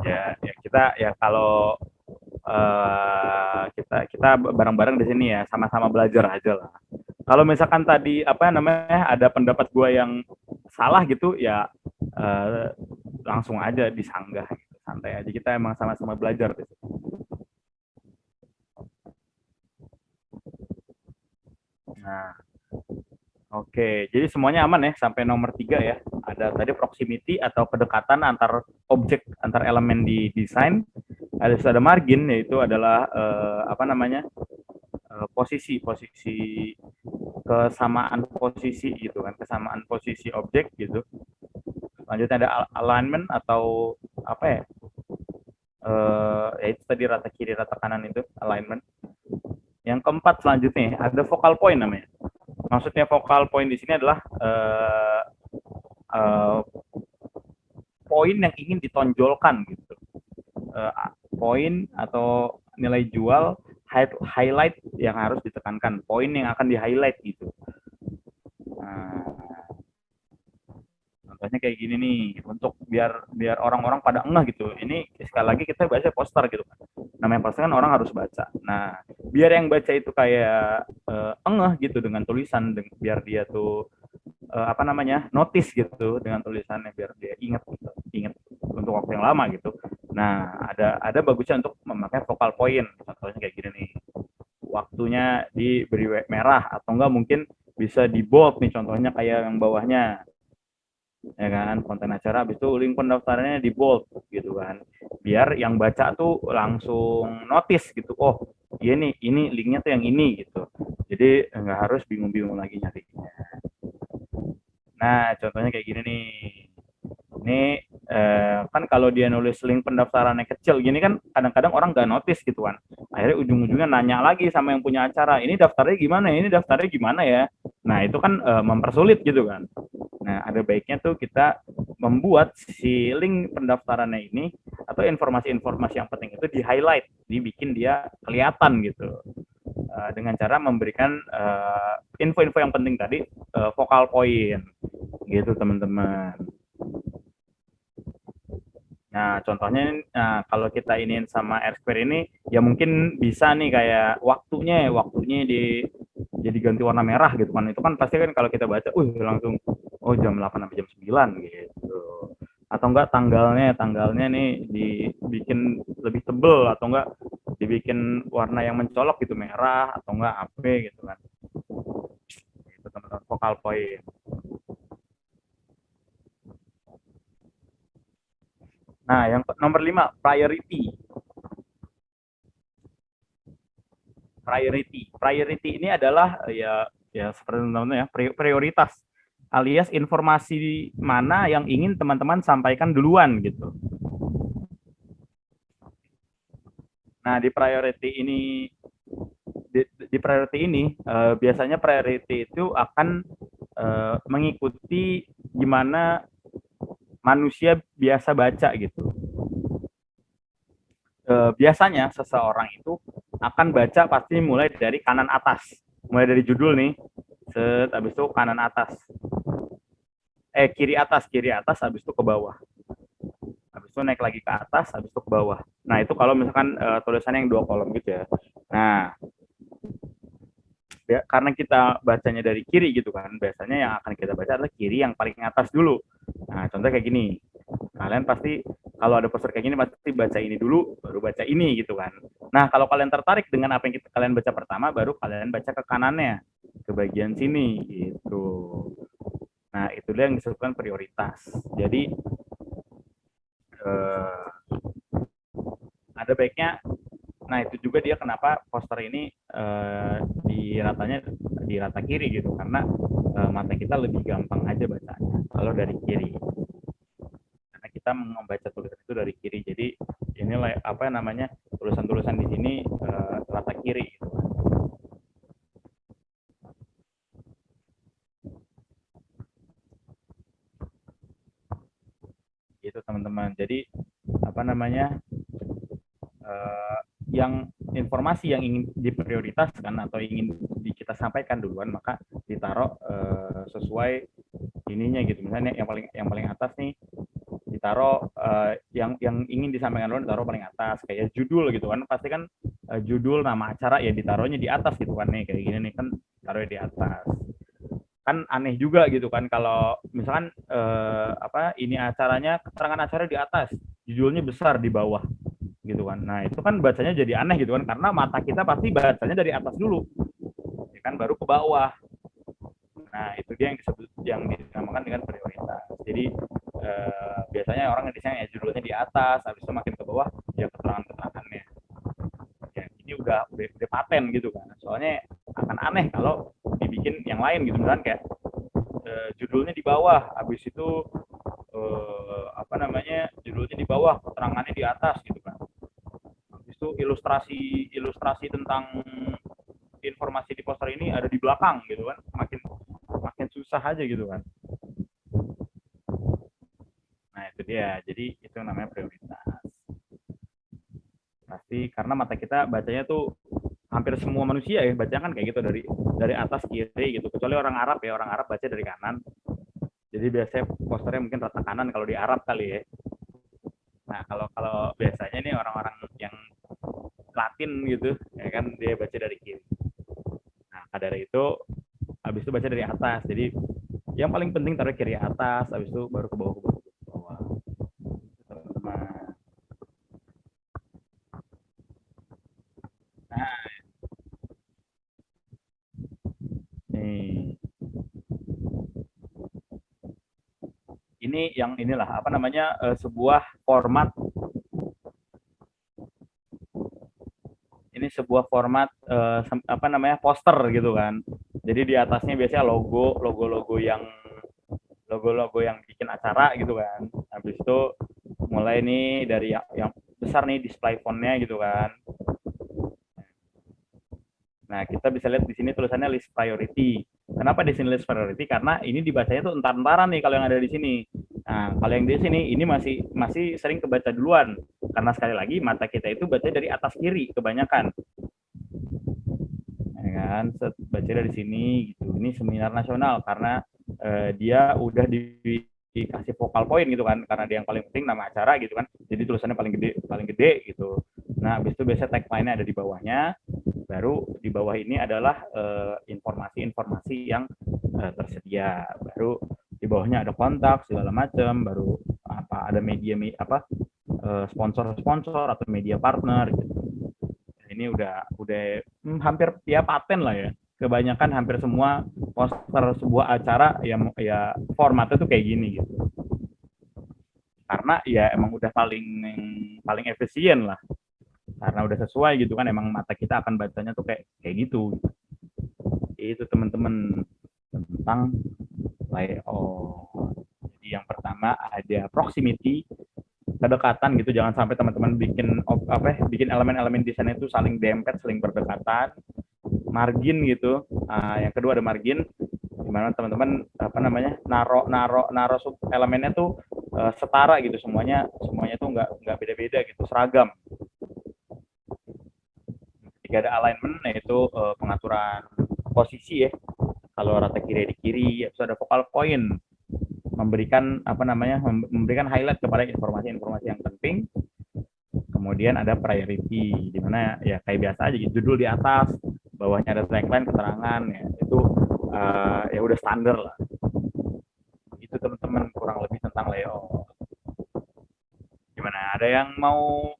Ya kita ya kalau kita bareng-bareng di sini ya, sama-sama belajar aja lah. Kalau misalkan tadi apa namanya ada pendapat gue yang salah gitu ya langsung aja disanggah gitu. Santai aja, kita emang sama-sama belajar gitu. Nah, oke, jadi semuanya aman ya sampai nomor 3 ya. Ada tadi proximity atau kedekatan antar objek, antar elemen di desain. Ada margin, yaitu adalah apa namanya posisi kesamaan posisi gitu kan, kesamaan posisi objek gitu. Selanjutnya ada alignment atau apa ya? Itu tadi rata kiri rata kanan itu alignment. Yang keempat selanjutnya ada focal point namanya. Maksudnya focal point di sini adalah poin yang ingin ditonjolkan gitu. Poin atau nilai jual, highlight yang harus ditekankan, poin yang akan di highlight gitu. Contohnya kayak gini nih, untuk biar orang-orang pada ngeh gitu. Ini sekali lagi kita baca poster gitu kan. Namanya poster kan orang harus baca. Nah, biar yang baca itu kayak ngeh gitu dengan tulisan, biar dia tuh apa namanya notice gitu dengan tulisannya, biar dia ingat untuk waktu yang lama gitu. Nah, ada bagusnya untuk memakai focal point. Contohnya kayak gini nih. Waktunya diberi merah atau enggak mungkin bisa di bold nih, contohnya kayak yang bawahnya. Ya kan, konten acara, habis itu link pendaftarannya di bold gitu kan, biar yang baca tuh langsung notice gitu, oh iya nih, ini linknya tuh yang ini gitu, jadi nggak harus bingung-bingung lagi nyarinya. Nah, contohnya kayak gini nih, ini kan kalau dia nulis link pendaftarannya kecil gini kan kadang-kadang orang nggak notice gitu kan, akhirnya ujung-ujungnya nanya lagi sama yang punya acara, ini daftarnya gimana ya. Nah, itu kan mempersulit gitu kan. Nah, ada baiknya tuh kita membuat si link pendaftarannya ini atau informasi-informasi yang penting itu di highlight, dibikin dia kelihatan gitu, dengan cara memberikan info-info yang penting tadi, focal point gitu teman-teman. Nah, contohnya kalau kita iniin sama R-Square ini ya mungkin bisa nih kayak waktunya jadi ganti warna merah gitu kan. Itu kan pasti kan kalau kita baca langsung jam 8 sampai jam 9 gitu. Atau enggak tanggalnya nih dibikin lebih tebel, atau enggak dibikin warna yang mencolok gitu, merah atau enggak apa gitu kan. Itu teman-teman focal point. Nah, yang nomor 5, priority. Priority ini adalah ya seperti teman-teman ya, prioritas, alias informasi mana yang ingin teman-teman sampaikan duluan gitu. Nah, di priority ini biasanya priority itu akan mengikuti gimana manusia biasa baca gitu. Biasanya seseorang itu akan baca pasti mulai dari kanan atas, mulai dari judul nih, habis itu kanan atas, kiri atas, habis itu ke bawah, habis itu naik lagi ke atas, habis itu ke bawah. Nah itu kalau misalkan tulisannya yang 2 kolom gitu ya. Nah karena kita bacanya dari kiri gitu kan, biasanya yang akan kita baca adalah kiri yang paling atas dulu. Nah contoh kayak gini, kalian pasti kalau ada poster kayak gini pasti baca ini dulu baru baca ini gitu kan. Nah kalau kalian tertarik dengan apa yang kalian baca pertama, baru kalian baca ke kanannya, ke bagian sini gitu. Nah itu dia yang disebutkan prioritas. Jadi ada baiknya, nah itu juga dia kenapa poster ini di rata kiri gitu, karena mata kita lebih gampang aja bacanya kalau dari kiri, karena kita membaca tulisan itu dari kiri. Jadi ini apa namanya, tulisan-tulisan di sini rata kiri gitu. Gitu teman-teman. Jadi apa namanya, yang informasi yang ingin diprioritaskan atau ingin kita sampaikan duluan, maka ditaruh sesuai ininya gitu. Misalnya yang paling atas nih ditaruh yang ingin disampaikan duluan ditaruh paling atas, kayak judul gitu kan. Pasti kan judul nama acara ya ditaruhnya di atas gitu kan, nih kayak gini nih kan taruhnya di atas. Kan aneh juga gitu kan kalau misalkan apa ini acaranya, keterangan acara di atas, judulnya besar di bawah gitu kan. Nah itu kan bacanya jadi aneh gitu kan, karena mata kita pasti bacanya dari atas dulu ya kan, baru ke bawah. Nah itu dia yang disebut, yang dinamakan dengan prioritas. Jadi biasanya orang desain ya judulnya di atas, habis itu makin ke bawah ya keterangannya. Ya ini udah paten gitu kan. Soalnya akan aneh kalau dibikin yang lain gitu, misalkan kayak judulnya di bawah, habis itu apa namanya, judulnya di bawah, keterangannya di atas gitu kan. Habis itu ilustrasi tentang informasi di poster ini ada di belakang gitu kan, makin susah aja gitu kan. Nah itu dia, jadi itu namanya prioritas. Pasti karena mata kita bacanya tuh hampir semua manusia ya bacanya kan kayak gitu, dari atas kiri gitu, kecuali orang Arab ya, orang Arab baca dari kanan. Jadi biasanya posternya mungkin rata kanan kalau di Arab kali ya. Nah kalau biasanya nih orang-orang yang Latin gitu ya kan, dia baca dari kiri. Nah dari itu habis itu baca dari atas. Jadi yang paling penting taruh kiri atas, habis itu baru ke bawah. Nah nih, ini yang inilah apa namanya, sebuah format. Ini sebuah format apa namanya, poster gitu kan. Jadi di atasnya biasanya logo-logo yang bikin acara gitu kan. Habis itu mulai nih dari yang besar nih display font-nya gitu kan. Nah, kita bisa lihat di sini tulisannya list priority. Kenapa di sini list priority? Karena ini dibacanya tuh entar-entaran nih kalau yang ada di sini. Nah, kalau yang di sini ini masih sering kebaca duluan. Karena sekali lagi mata kita itu baca dari atas kiri kebanyakan. Ya kan, baca dari sini gitu. Ini seminar nasional karena dia udah dikasih vokal point gitu kan, karena dia yang paling penting nama acara gitu kan. Jadi tulisannya paling gede gitu. Nah, habis itu biasanya tagline-nya ada di bawahnya. Baru di bawah ini adalah informasi-informasi yang tersedia. Baru di bawahnya ada kontak segala macam, baru apa ada media apa sponsor-sponsor atau media partner gitu. Ini udah hampir ya paten lah ya. Kebanyakan hampir semua poster sebuah acara ya formatnya tuh kayak gini gitu. Karena ya emang udah paling efisien lah. Karena udah sesuai gitu kan, emang mata kita akan bacanya tuh kayak gitu. Itu teman-teman tentang layout. Jadi yang pertama ada proximity, kedekatan gitu. Jangan sampai teman-teman bikin elemen-elemen desain itu saling dempet, saling berdekatan. Margin gitu. Yang kedua ada margin, dimana teman-teman apa namanya, naro elemennya tuh setara gitu, semuanya tuh nggak beda-beda gitu, seragam. Jika ada alignment, yaitu pengaturan posisi ya, kalau rata kiri di kiri, terus ada focal point, memberikan memberikan highlight kepada informasi-informasi yang penting. Kemudian ada priority, di mana ya kayak biasa aja gitu, judul di atas, bawahnya ada tagline, keterangan, ya itu ya udah standar lah. Itu teman-teman kurang lebih tentang layout. Gimana? Ada yang mau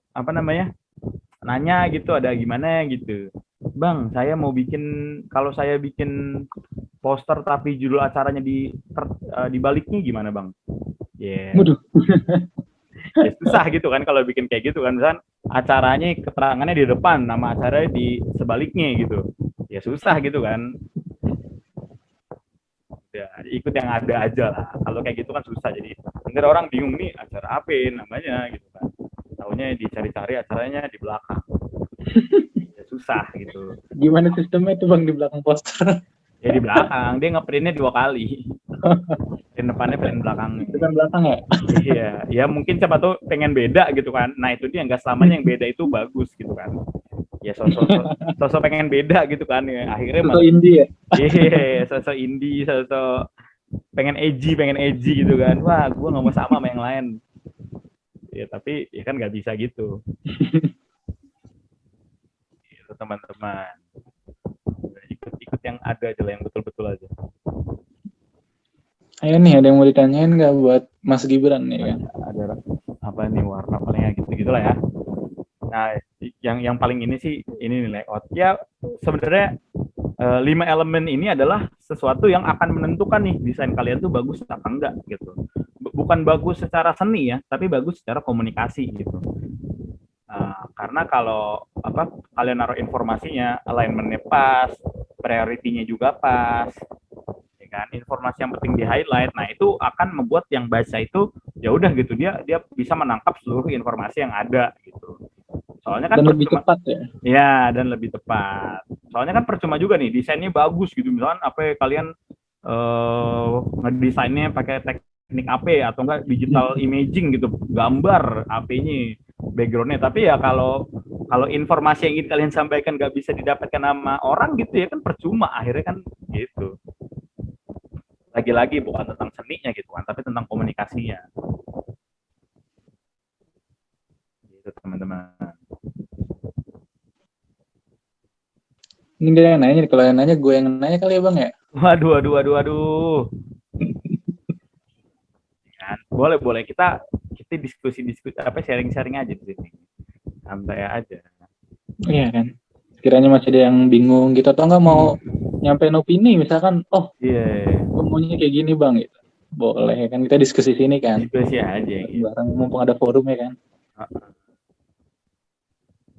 nanya gitu, ada gimana gitu? Bang, saya mau kalau saya bikin poster tapi judul acaranya di baliknya gimana, Bang? Ya. Yeah. Ya susah gitu kan kalau bikin kayak gitu kan, misalkan acaranya keterangannya di depan, nama acaranya di sebaliknya gitu. Ya susah gitu kan. Ya, ikut yang ada aja lah. Kalau kayak gitu kan susah, jadi ntar orang bingung nih acara apa namanya gitu kan. Taunya dicari-cari acaranya di belakang. Ya, susah gitu. Gimana sistemnya itu Bang di belakang poster? Ya di belakang, dia ngeprintnya 2 kali. Print depannya, print belakangnya. Print belakang ya? Iya, ya mungkin siapa tuh pengen beda gitu kan. Nah itu dia, nggak selamanya yang beda itu bagus gitu kan. Ya sosok pengen beda gitu kan, ya akhirnya sosok indie ya. Iya, sosok indie, sosok pengen edgy gitu kan. Wah, gue nggak mau sama yang lain. Ya tapi ya kan nggak bisa gitu. Gitu teman-teman. Ikut yang ada aja lah, yang betul-betul aja. Ayo nih, ada yang mau ditanyain nggak buat Mas Gibran nih kan? Ada apa nih, warna palingnya gitu-gitu lah ya. Nah, yang paling ini sih ini nih layout. Ya sebenarnya 5 elemen ini adalah sesuatu yang akan menentukan nih desain kalian tuh bagus apa enggak gitu. Bukan bagus secara seni ya, tapi bagus secara komunikasi gitu. Karena kalau kalian naruh informasinya, alignment-nya pas, priority-nya juga pas, ya kan, informasi yang penting di highlight. Nah itu akan membuat yang baca itu ya udah gitu, dia bisa menangkap seluruh informasi yang ada gitu. Soalnya kan dan lebih cepat ya. Ya, dan lebih tepat. Soalnya kan percuma juga nih desainnya bagus gitu, misalkan kalian ngedesainnya pakai teknik AP atau enggak digital imaging gitu, gambar AP-nya, background-nya, tapi ya kalau informasi yang ingin kalian sampaikan nggak bisa didapatkan sama orang gitu ya kan percuma, akhirnya kan gitu. Lagi-lagi bukan tentang seninya gitu kan, tapi tentang komunikasinya. Gitu teman-teman. Ini dia yang nanya, kalau yang nanya gue yang nanya kali ya Bang ya? Waduh. Boleh kita diskusi sharing aja di sini. Santai aja. Iya kan. Sekiranya masih ada yang bingung gitu atau nggak mau nyampein opini misalkan, gue maunya kayak gini Bang gitu. Boleh kan, kita diskusi sini kan. Diskusi aja gitu. Bareng mumpung ada forumnya kan.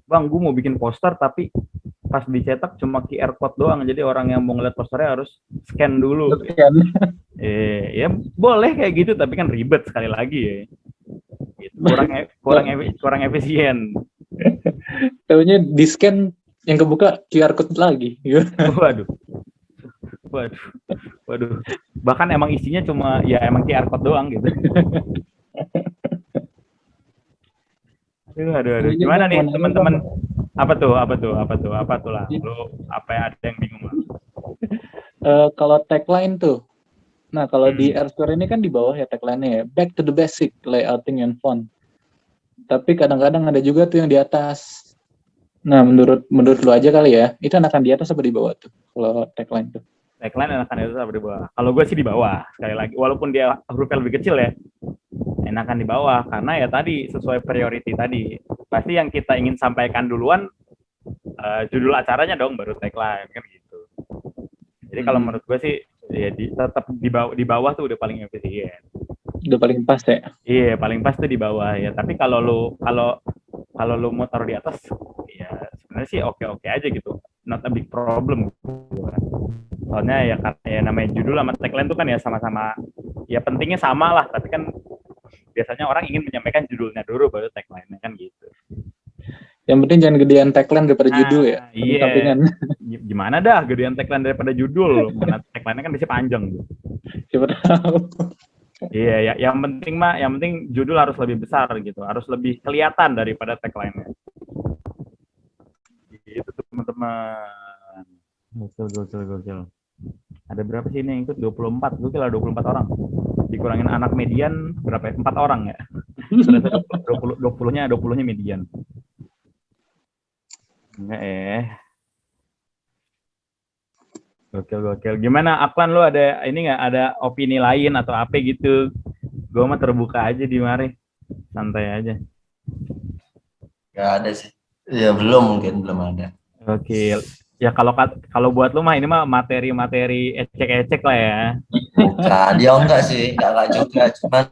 Bang, gue mau bikin poster tapi pas dicetak cuma QR code doang, jadi orang yang mau ngeliat posternya harus scan dulu. Ya boleh kayak gitu, tapi kan ribet sekali lagi ya. Gitu. Kurang efisien. Taunya di scan yang kebuka QR code lagi. Waduh. Bahkan emang isinya cuma ya emang QR code doang gitu. Aduh. Gimana nih teman-teman? Apa tuh lah? Lu ada yang bingung lah? Kalau tagline tuh, nah kalau di R-Store ini kan di bawah ya tagline-nya ya, back to the basic, layouting and font. Tapi kadang-kadang ada juga tuh yang di atas. Nah menurut lu aja kali ya, itu enakan di atas apa di bawah tuh? Kalau tagline tuh? Tagline enakan di atas apa di bawah? Kalau gue sih di bawah, sekali lagi, walaupun dia hurufnya lebih kecil ya, enakan di bawah, karena ya tadi sesuai priority tadi. Pasti yang kita ingin sampaikan duluan judul acaranya dong, baru tagline kan gitu. Jadi kalau menurut gue sih ya tetap di bawah tuh udah paling efisien. Udah paling pas ya? Iya, paling pas tuh di bawah ya. Tapi kalau lu mau taruh di atas, ya sebenarnya sih oke aja gitu. Not a big problem. Soalnya ya namanya judul sama tagline tuh kan ya sama-sama, ya pentingnya sama lah, tapi kan biasanya orang ingin menyampaikan judulnya dulu baru tagline-nya kan gitu. Yang penting jangan gedean tagline daripada judul ya. Iya. Gimana dah gedean tagline daripada judul? Karena tagline-nya kan biasanya panjang. Siapa tahu. Iya, ya, yang penting judul harus lebih besar gitu, harus lebih kelihatan daripada tagline-nya. Gitu teman-teman. Gokil. Ada berapa sih ini yang ikut? 24. Gokil lah 24 orang. Dikurangin anak median berapa ya? 4 orang ya. Sudah 20-nya median. Enggak. Gokil. Gimana Aklan, lu ada ini nggak, ada opini lain atau apa gitu? Gue mah terbuka aja di mari. Santai aja. Nggak ada sih. Ya belum ada. Gokil. Ya kalau buat lu mah ini mah materi-materi ecek-ecek lah ya. Bukan, dia enggak sih, enggak juga, cuman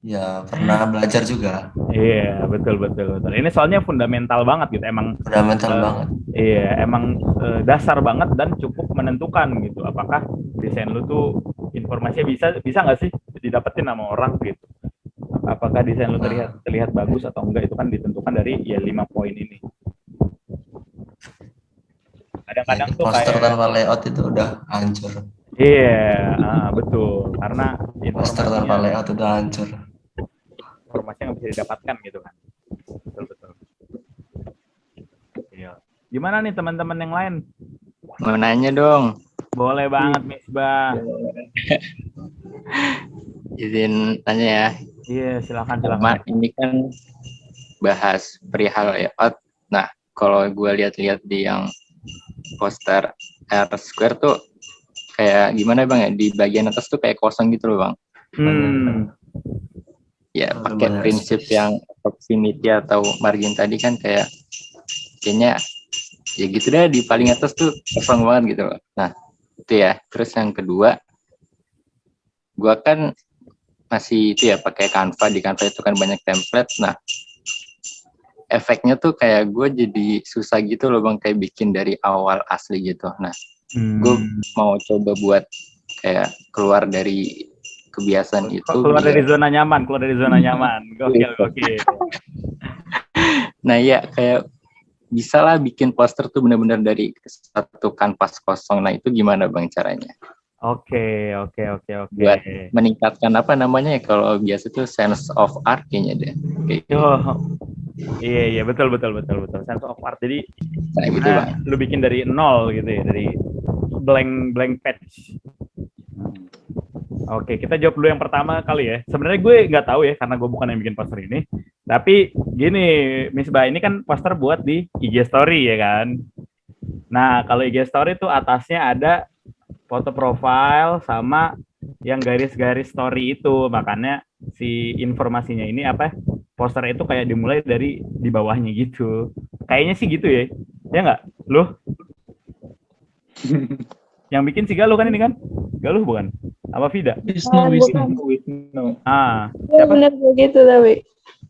ya pernah belajar juga. Iya, betul. Ini soalnya fundamental banget gitu. Fundamental banget. Iya, emang dasar banget dan cukup menentukan gitu. Apakah desain lu tuh informasinya bisa nggak sih didapetin sama orang gitu. Apakah desain lu terlihat bagus atau enggak, itu kan ditentukan dari ya 5 poin ini. Kadang-kadang tuh poster kayak tanpa layout itu udah hancur. Iya, betul. Karena Poster tanpa layout udah hancur. Informasinya nggak bisa didapatkan gitu kan. Betul. Iya. Gimana nih teman-teman yang lain? Mau nanya dong. Boleh banget, Misbah. Izin tanya ya. Iya, silakan. Ini kan bahas perihal layout. Nah, kalau gue lihat-lihat di yang poster R-Square tuh kayak gimana Bang ya? Di bagian atas tuh kayak kosong gitu loh Bang. Ya, pakai prinsip yang proximity atau margin tadi kan kayaknya ya gitu deh, di paling atas tuh kosong banget gitu loh. Nah, itu ya. Terus yang kedua, gua kan masih itu ya pakai Canva. Di Canva itu kan banyak template. Nah, efeknya tuh kayak gue jadi susah gitu loh Bang, kayak bikin dari awal asli gitu. Nah, gue mau coba buat kayak keluar dari kebiasaan itu. Keluar dari zona nyaman. Gokil. Nah, ya kayak bisa lah bikin poster tuh benar-benar dari satu kanvas kosong. Nah, itu gimana Bang caranya? Oke. Buat meningkatkan apa namanya ya, kalau biasa tuh sense of art kayaknya deh. Iya, betul. Sense of art. Jadi gitu, Bang. Lu bikin dari nol gitu ya, dari blank page. Oke, kita jawab dulu yang pertama kali ya. Sebenarnya gue nggak tahu ya, karena gue bukan yang bikin poster ini. Tapi gini, Misbah, ini kan poster buat di IG Story ya kan. Nah, kalau IG Story tuh atasnya ada foto profile sama yang garis-garis story itu. Makanya si informasinya ini poster itu kayak dimulai dari di bawahnya gitu. Kayaknya sih gitu ya. Ya nggak? Lu? Yang bikin si Galuh kan ini kan? Galuh bukan? Apa Vida? Wisnu. Ya benar begitu tapi.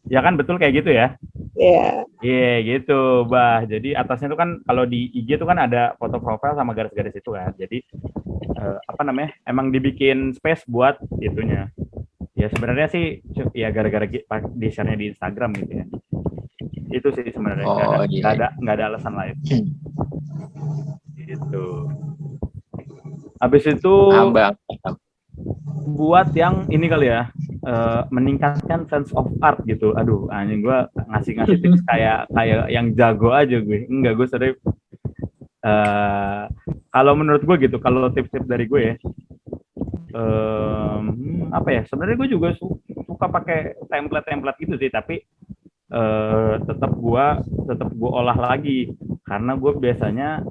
Ya kan betul kayak gitu ya? Iya. Iya gitu, Bah. Jadi atasnya tuh kan kalau di IG tuh kan ada foto profile sama garis-garis itu kan. Jadi emang dibikin space buat itunya. Ya sebenarnya sih ya gara-gara di share-nya di Instagram gitu ya. Itu sih sebenarnya. Nggak ada alasan lain. Gitu. Habis itu buat yang ini kali ya, meningkatkan sense of art gitu. Aduh, anjing gue ngasih tips kayak yang jago aja gue. Enggak, gue serius. Kalau menurut gue gitu, kalau tips-tips dari gue ya, sebenarnya gue juga suka pakai template gitu sih, tapi tetap gue olah lagi, karena gue biasanya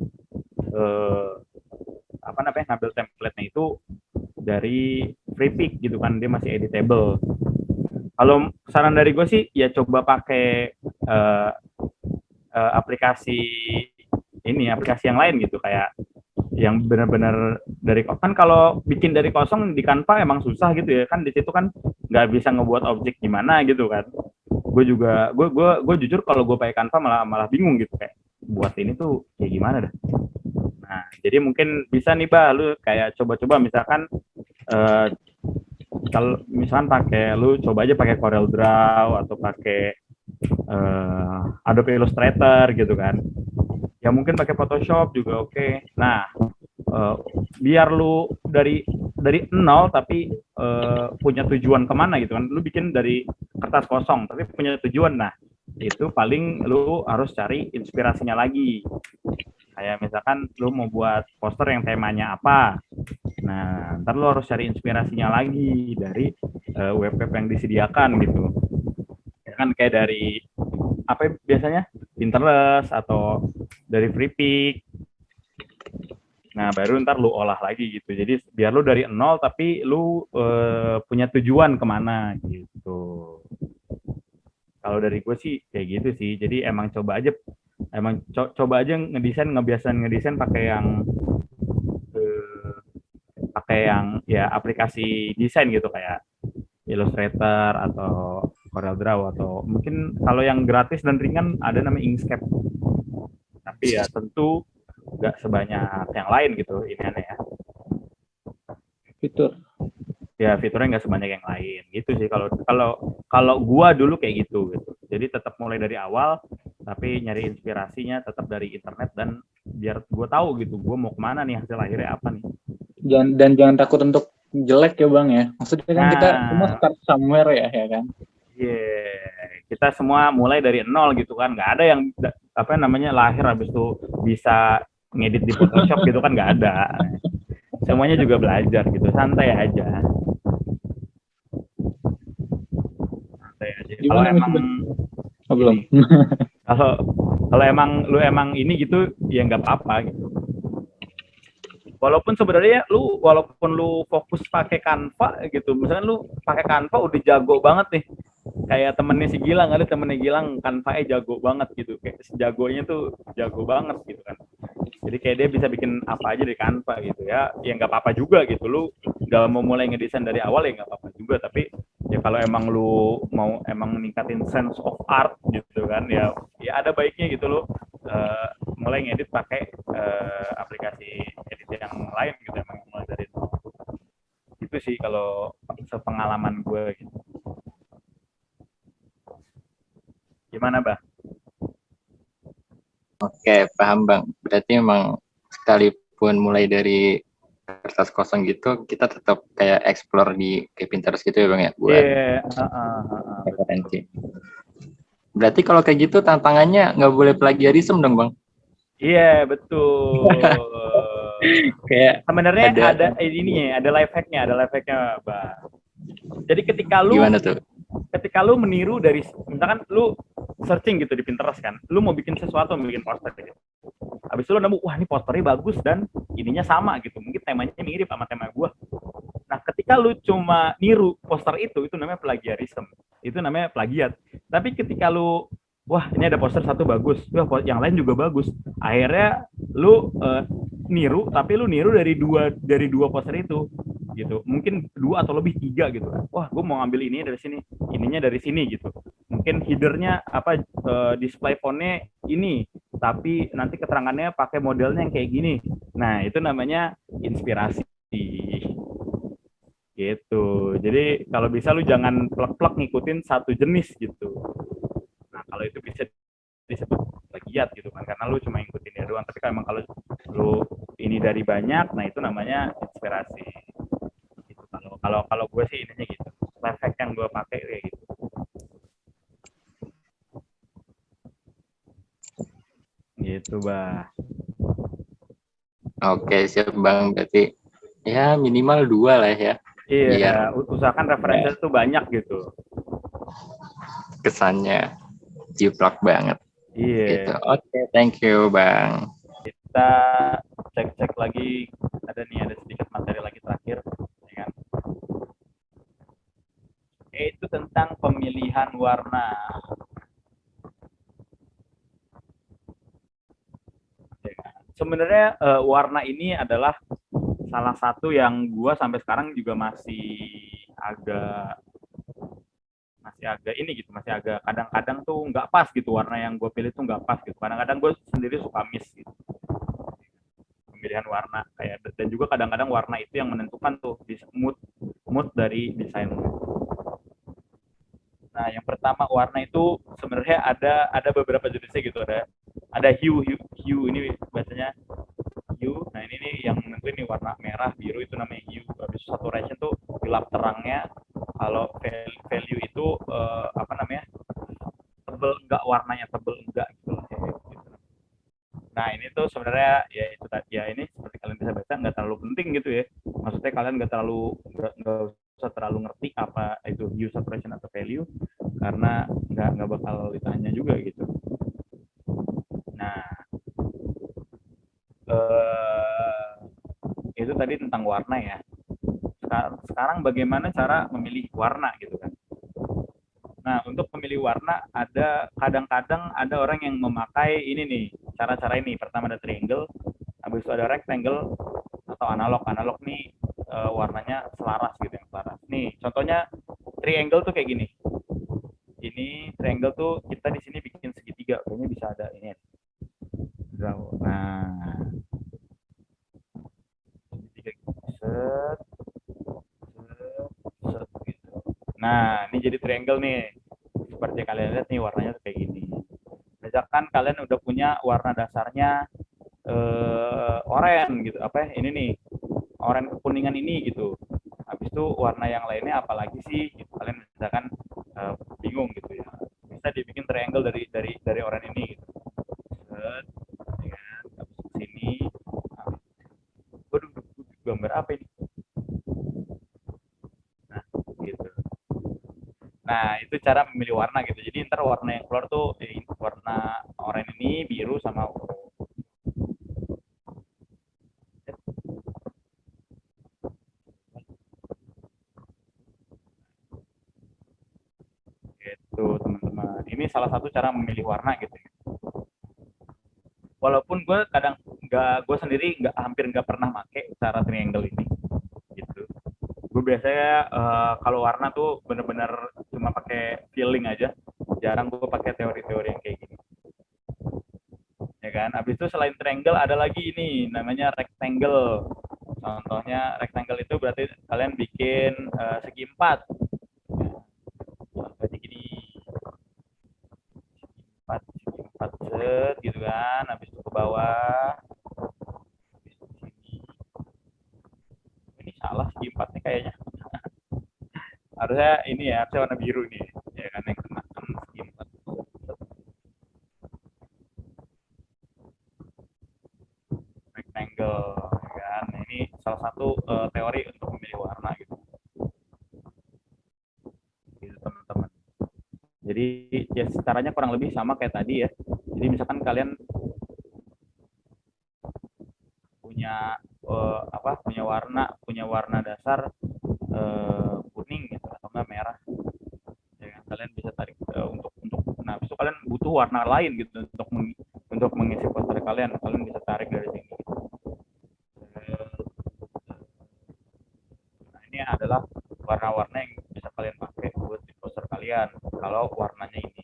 ngambil template-nya itu dari free pick gitu kan, dia masih editable. Kalau saran dari gue sih ya coba pakai aplikasi yang lain gitu, kayak yang benar-benar dari kan. Kalau bikin dari kosong di Canva emang susah gitu ya kan, di situ kan nggak bisa ngebuat objek gimana gitu kan. Gue jujur kalau gue pakai Canva malah bingung gitu, kayak buat ini tuh kayak gimana dah. Nah, jadi mungkin bisa nih Bah, lu kayak coba-coba misalkan kalau misalkan lu coba aja pakai Corel Draw atau pakai Adobe Illustrator gitu kan. Ya mungkin pakai Photoshop juga oke. Nah, biar lu dari nol tapi punya tujuan kemana gitu kan. Lu bikin dari kertas kosong tapi punya tujuan. Nah, itu paling lu harus cari inspirasinya lagi. Kayak misalkan lu mau buat poster yang temanya apa. Nah, ntar lu harus cari inspirasinya lagi dari web-web yang disediakan gitu. Kan kayak dari apa biasanya? Pinterest atau dari Freepik. Nah, baru ntar lu olah lagi gitu. Jadi biar lu dari nol tapi lu punya tujuan kemana gitu. Kalau dari gue sih kayak gitu sih. Jadi emang coba aja ngedesain pakai yang ya aplikasi desain gitu kayak Illustrator atau CorelDRAW atau mungkin kalau yang gratis dan ringan ada namanya Inkscape. Tapi ya tentu nggak sebanyak yang lain gitu ini aneh ya. Fitur. Ya fiturnya nggak sebanyak yang lain gitu sih kalau gua dulu kayak gitu. Jadi tetap mulai dari awal tapi nyari inspirasinya tetap dari internet dan biar gua tahu gitu gua mau kemana nih hasil akhirnya apa nih. Jangan takut untuk jelek ya Bang ya. Maksudnya kan kita semua start somewhere ya kan. Kita semua mulai dari nol gitu kan. Nggak ada yang lahir habis itu bisa ngedit di Photoshop gitu kan, nggak ada. Semuanya juga belajar gitu, santai aja. Kalau emang belum. kalau emang lu ini gitu ya nggak apa-apa gitu. Walaupun sebenarnya walaupun lu fokus pakai Canva gitu, misalnya lu pakai Canva udah jago banget nih. Kayak temennya si Gilang, ada temennya Gilang Canva-nya jago banget gitu. Kayak jagonya tuh jago banget gitu kan. Jadi kayak dia bisa bikin apa aja di Canva gitu ya. Ya nggak apa-apa juga gitu. Lu nggak mau mulai ngedesain dari awal ya nggak apa-apa juga. Tapi ya kalau emang lu mau emang ningkatin sense of art gitu kan, ya ada baiknya gitu lu mulai ngedit pakai aplikasi edit yang lain gitu, emang mulai dari nol. Itu sih kalau sepengalaman gue gitu. Gimana, Bang? Oke, paham Bang. Berarti emang sekalipun mulai dari kertas kosong gitu, kita tetap kayak explore di kayak Pinterest gitu ya Bang ya, buat referensi. Berarti kalau kayak gitu tantangannya nggak boleh plagiarisme dong Bang? Iya, betul. Kayak sebenarnya ada life hack-nya, Bang. Jadi ketika lu meniru dari, misalkan lu searching gitu di Pinterest kan, lu mau bikin sesuatu, bikin poster gitu. Habis itu lu nemu, wah ini posternya bagus dan ininya sama gitu, mungkin temanya mirip sama tema gua. Nah, ketika lu cuma niru poster itu namanya plagiarism. Itu namanya plagiat. Tapi ketika lu, wah ini ada poster satu bagus, wah yang lain juga bagus. Akhirnya lu niru, tapi lu niru dari dua poster itu gitu. Mungkin 2 atau lebih 3 gitu. Wah, gue mau ngambil ini dari sini, ininya dari sini gitu. Mungkin headernya display fontnya ini, tapi nanti keterangannya pakai modelnya yang kayak gini. Nah, itu namanya inspirasi. Gitu. Jadi kalau bisa lu jangan plek-plek ngikutin satu jenis gitu. Nah, kalau itu bisa disebut plagiat gitu kan, karena lu cuma ngikutin dia doang. Tapi emang kalau lu ini dari banyak, nah itu namanya inspirasi. Gitu. Kalau gue sih ininya gitu. Life hack yang gue pakai kayak gitu. Gitu, Bah. Oke, siap Bang. Berarti ya minimal 2 lah ya. Iya, usahakan referensi itu banyak gitu. Kesannya jiplak banget. Iya. Gitu. Oke, thank you Bang. Kita cek lagi, ada sedikit materi lagi terakhir, ya kan? Itu tentang pemilihan warna. Ya kan? Sebenarnya warna ini adalah salah satu yang gua sampai sekarang juga masih agak ini gitu, masih agak kadang-kadang tuh nggak pas gitu, warna yang gue pilih tuh nggak pas gitu. Kadang-kadang gue sendiri suka miss gitu pemilihan warna, kayak, dan juga kadang-kadang warna itu yang menentukan tuh mood dari desain. Nah, yang pertama warna itu sebenarnya ada beberapa jenisnya gitu, ada hue ini biasanya hue. Nah, ini nih yang nentuin nih warna merah, biru itu namanya hue. Habis saturation tuh gelap terangnya. Kalau value itu apa namanya? Tebel enggak warnanya, tebel enggak gitu lah. Gitu. Nah, ini tuh sebenarnya ya itu tadi ya, ini seperti kalian bisa baca nggak terlalu penting gitu ya. Maksudnya kalian nggak usah terlalu ngerti apa itu hue, saturation atau value karena nggak bakal ditanya juga gitu. Nah, itu tadi tentang warna ya. Sekarang bagaimana cara memilih warna gitu kan. Nah, untuk memilih warna ada kadang-kadang ada orang yang memakai ini nih, cara-cara ini. Pertama ada triangle, habis itu ada rectangle atau analog. Analog nih warnanya selaras gitu, yang selaras. Nih, contohnya triangle tuh kayak gini. Ini triangle tuh kita di sini bikin segitiga, kayaknya bisa ada ini. Nah, segitiga set, gitu. Nah, ini jadi triangle nih. Seperti kalian lihat nih warnanya kayak gini. Misalkan kalian udah punya warna dasarnya oranye gitu, apa ya? Ini nih, oranye kekuningan ini gitu. Habis itu warna yang lainnya apalagi sih? Gitu. Kalian misalkan bingung gitu ya. Bisa dibikin triangle dari oranye ini gitu. Set, ya kan? Habis ke sini. Waduh, gambar apa ini? Nah, gitu. Nah, itu cara memilih warna gitu. Jadi ntar warna yang keluar tuh warna oranye ini, biru sama ungu. Gitu, teman-teman. Ini salah satu cara memilih warna gitu. Walaupun gue kadang gue sendiri hampir nggak pernah pakai cara triangle ini. Gitu. Gue biasanya kalau warna tuh bener-bener cuma pakai feeling aja. Jarang gue pakai teori-teori yang kayak gini. Ya kan. Habis itu selain triangle ada lagi ini namanya rectangle. Contohnya rectangle itu berarti kalian bikin segi empat. Contohnya gini. Segi empat set gitu kan. Habis itu ke bawah. Habis itu sini. Ini salah segi empatnya kayaknya. Harusnya ini ya, harusnya warna biru nih. Ya kan yang kena segi empat. Rectangle kan. Ini salah satu teori untuk memilih warna gitu. Gitu teman-teman. Jadi ya caranya kurang lebih sama kayak tadi ya. Jadi misalkan kalian punya punya warna dasar kuning gitu atau enggak merah. Ya, kalian bisa tarik untuk nah, besok kalian butuh warna lain gitu untuk mengisi poster kalian bisa tarik dari sini. Nah, ini adalah warna-warna yang bisa kalian pakai buat di poster kalian kalau warnanya ini.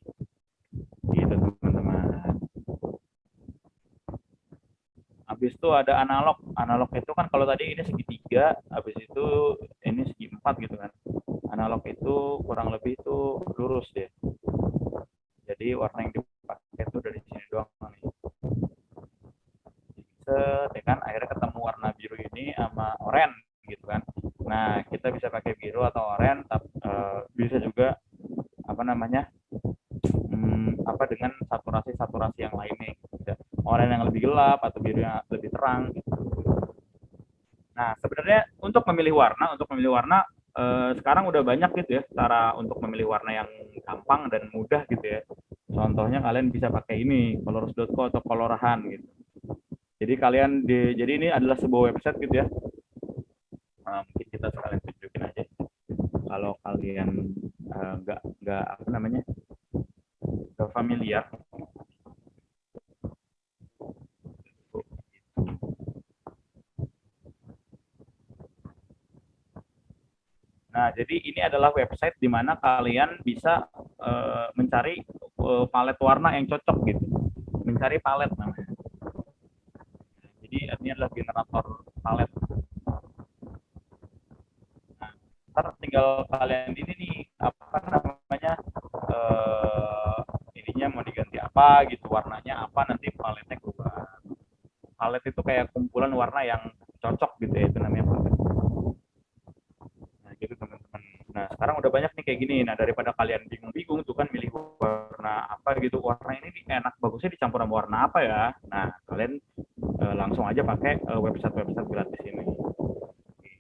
Gitu teman-teman. Habis itu ada analog. Analog itu kan kalau tadi ini segitiga, habis itu ini segi empat gitu kan. Analog itu kurang lebih itu lurus deh. Jadi warna yang dipakai itu dari sini doang nih. Set, ya kan akhirnya ketemu warna biru ini sama oranye gitu kan. Nah, kita bisa pakai biru atau oranye, bisa juga apa namanya? Dengan saturasi yang lainnya gitu. Oranye yang lebih gelap atau biru yang lebih terang gitu. Nah, sebenarnya untuk memilih warna sekarang udah banyak gitu ya cara untuk memilih warna yang gampang dan mudah gitu ya. Contohnya kalian bisa pakai ini colors.co atau Colorahan gitu. Jadi ini adalah sebuah website gitu ya. Mungkin kita sekalian tunjukin aja. Kalau kalian nggak apa namanya nggak familiar. Nah, jadi ini adalah website di mana kalian bisa mencari palet warna yang cocok gitu. Mencari palet namanya. Jadi ini adalah generator palet. Nah, ntar tinggal kalian ini nih apa namanya ininya mau diganti apa gitu, warnanya apa, nanti paletnya keluar. Palet itu kayak kumpulan warna yang cocok gitu ya, itu namanya palette. Nah gitu teman-teman. Nah sekarang udah banyak nih kayak gini. Nah daripada kalian bingung-bingung tuh kan milih warna apa gitu, warna ini enak bagusnya dicampur sama warna apa ya. Nah kalian langsung aja pakai website-website gratis ini.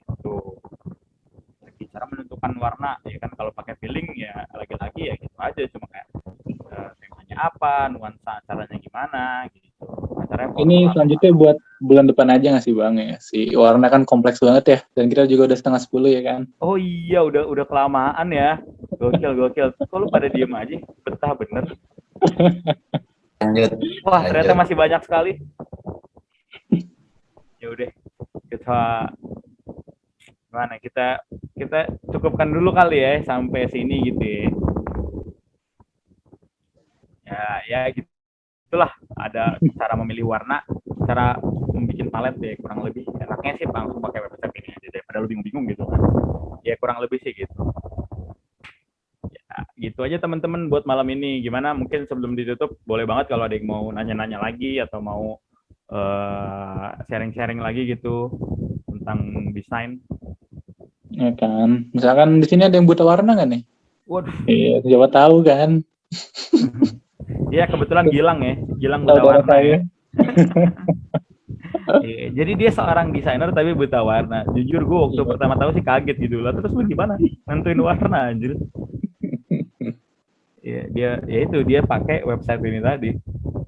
Gitu. Lagi cara menentukan warna ya kan, kalau pakai feeling ya lagi-lagi ya gitu aja, cuma kayak temanya apa, nuansa caranya gimana gitu. Acaranya Ini selanjutnya buat bulan depan aja nggak sih Bang ya? Si warna kan kompleks banget ya, dan kita juga udah 9:30 ya kan? Oh iya, udah kelamaan ya. Gokil. Kok lu pada diem aja? Betah bener. Lanjut. Wah, ternyata masih banyak sekali. Ya udah, kita cukupkan dulu kali ya sampai sini gitu ya. Ya gitulah, ada cara memilih warna, cara membuat palet ya, kurang lebih enaknya sih langsung pakai website ini aja daripada lu bingung-bingung gitu kan. Ya kurang lebih sih gitu. Ya, gitu aja teman-teman buat malam ini. Gimana, mungkin sebelum ditutup boleh banget kalau ada yang mau nanya-nanya lagi atau mau sharing-sharing lagi gitu tentang desain. Ya kan, misalkan di sini ada yang buta warna nggak nih? Waduh. Iya, siapa tahu kan. Iya, kebetulan Gilang buta warna ya. Jadi dia seorang desainer tapi buta warna. Jujur gue waktu pertama tahu sih kaget gitu lah. Terus lu gimana nentuin warna anjir? Iya, dia pakai website ini tadi.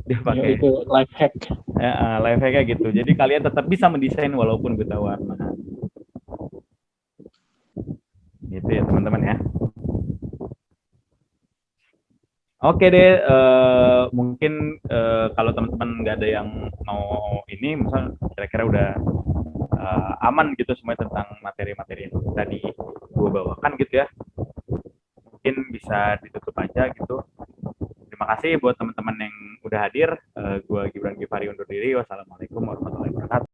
Dia pakai itu life hack. Ya, life hack kayak gitu. Jadi kalian tetap bisa mendesain walaupun buta warna. Gitu ya teman-teman ya. Oke deh, mungkin kalau teman-teman nggak ada yang mau ini, misal kira-kira udah aman gitu semua tentang materi-materi yang tadi gue bawakan gitu ya, mungkin bisa ditutup aja gitu. Terima kasih buat teman-teman yang udah hadir. Gue Gibran Givari undur diri. Wassalamualaikum warahmatullahi wabarakatuh.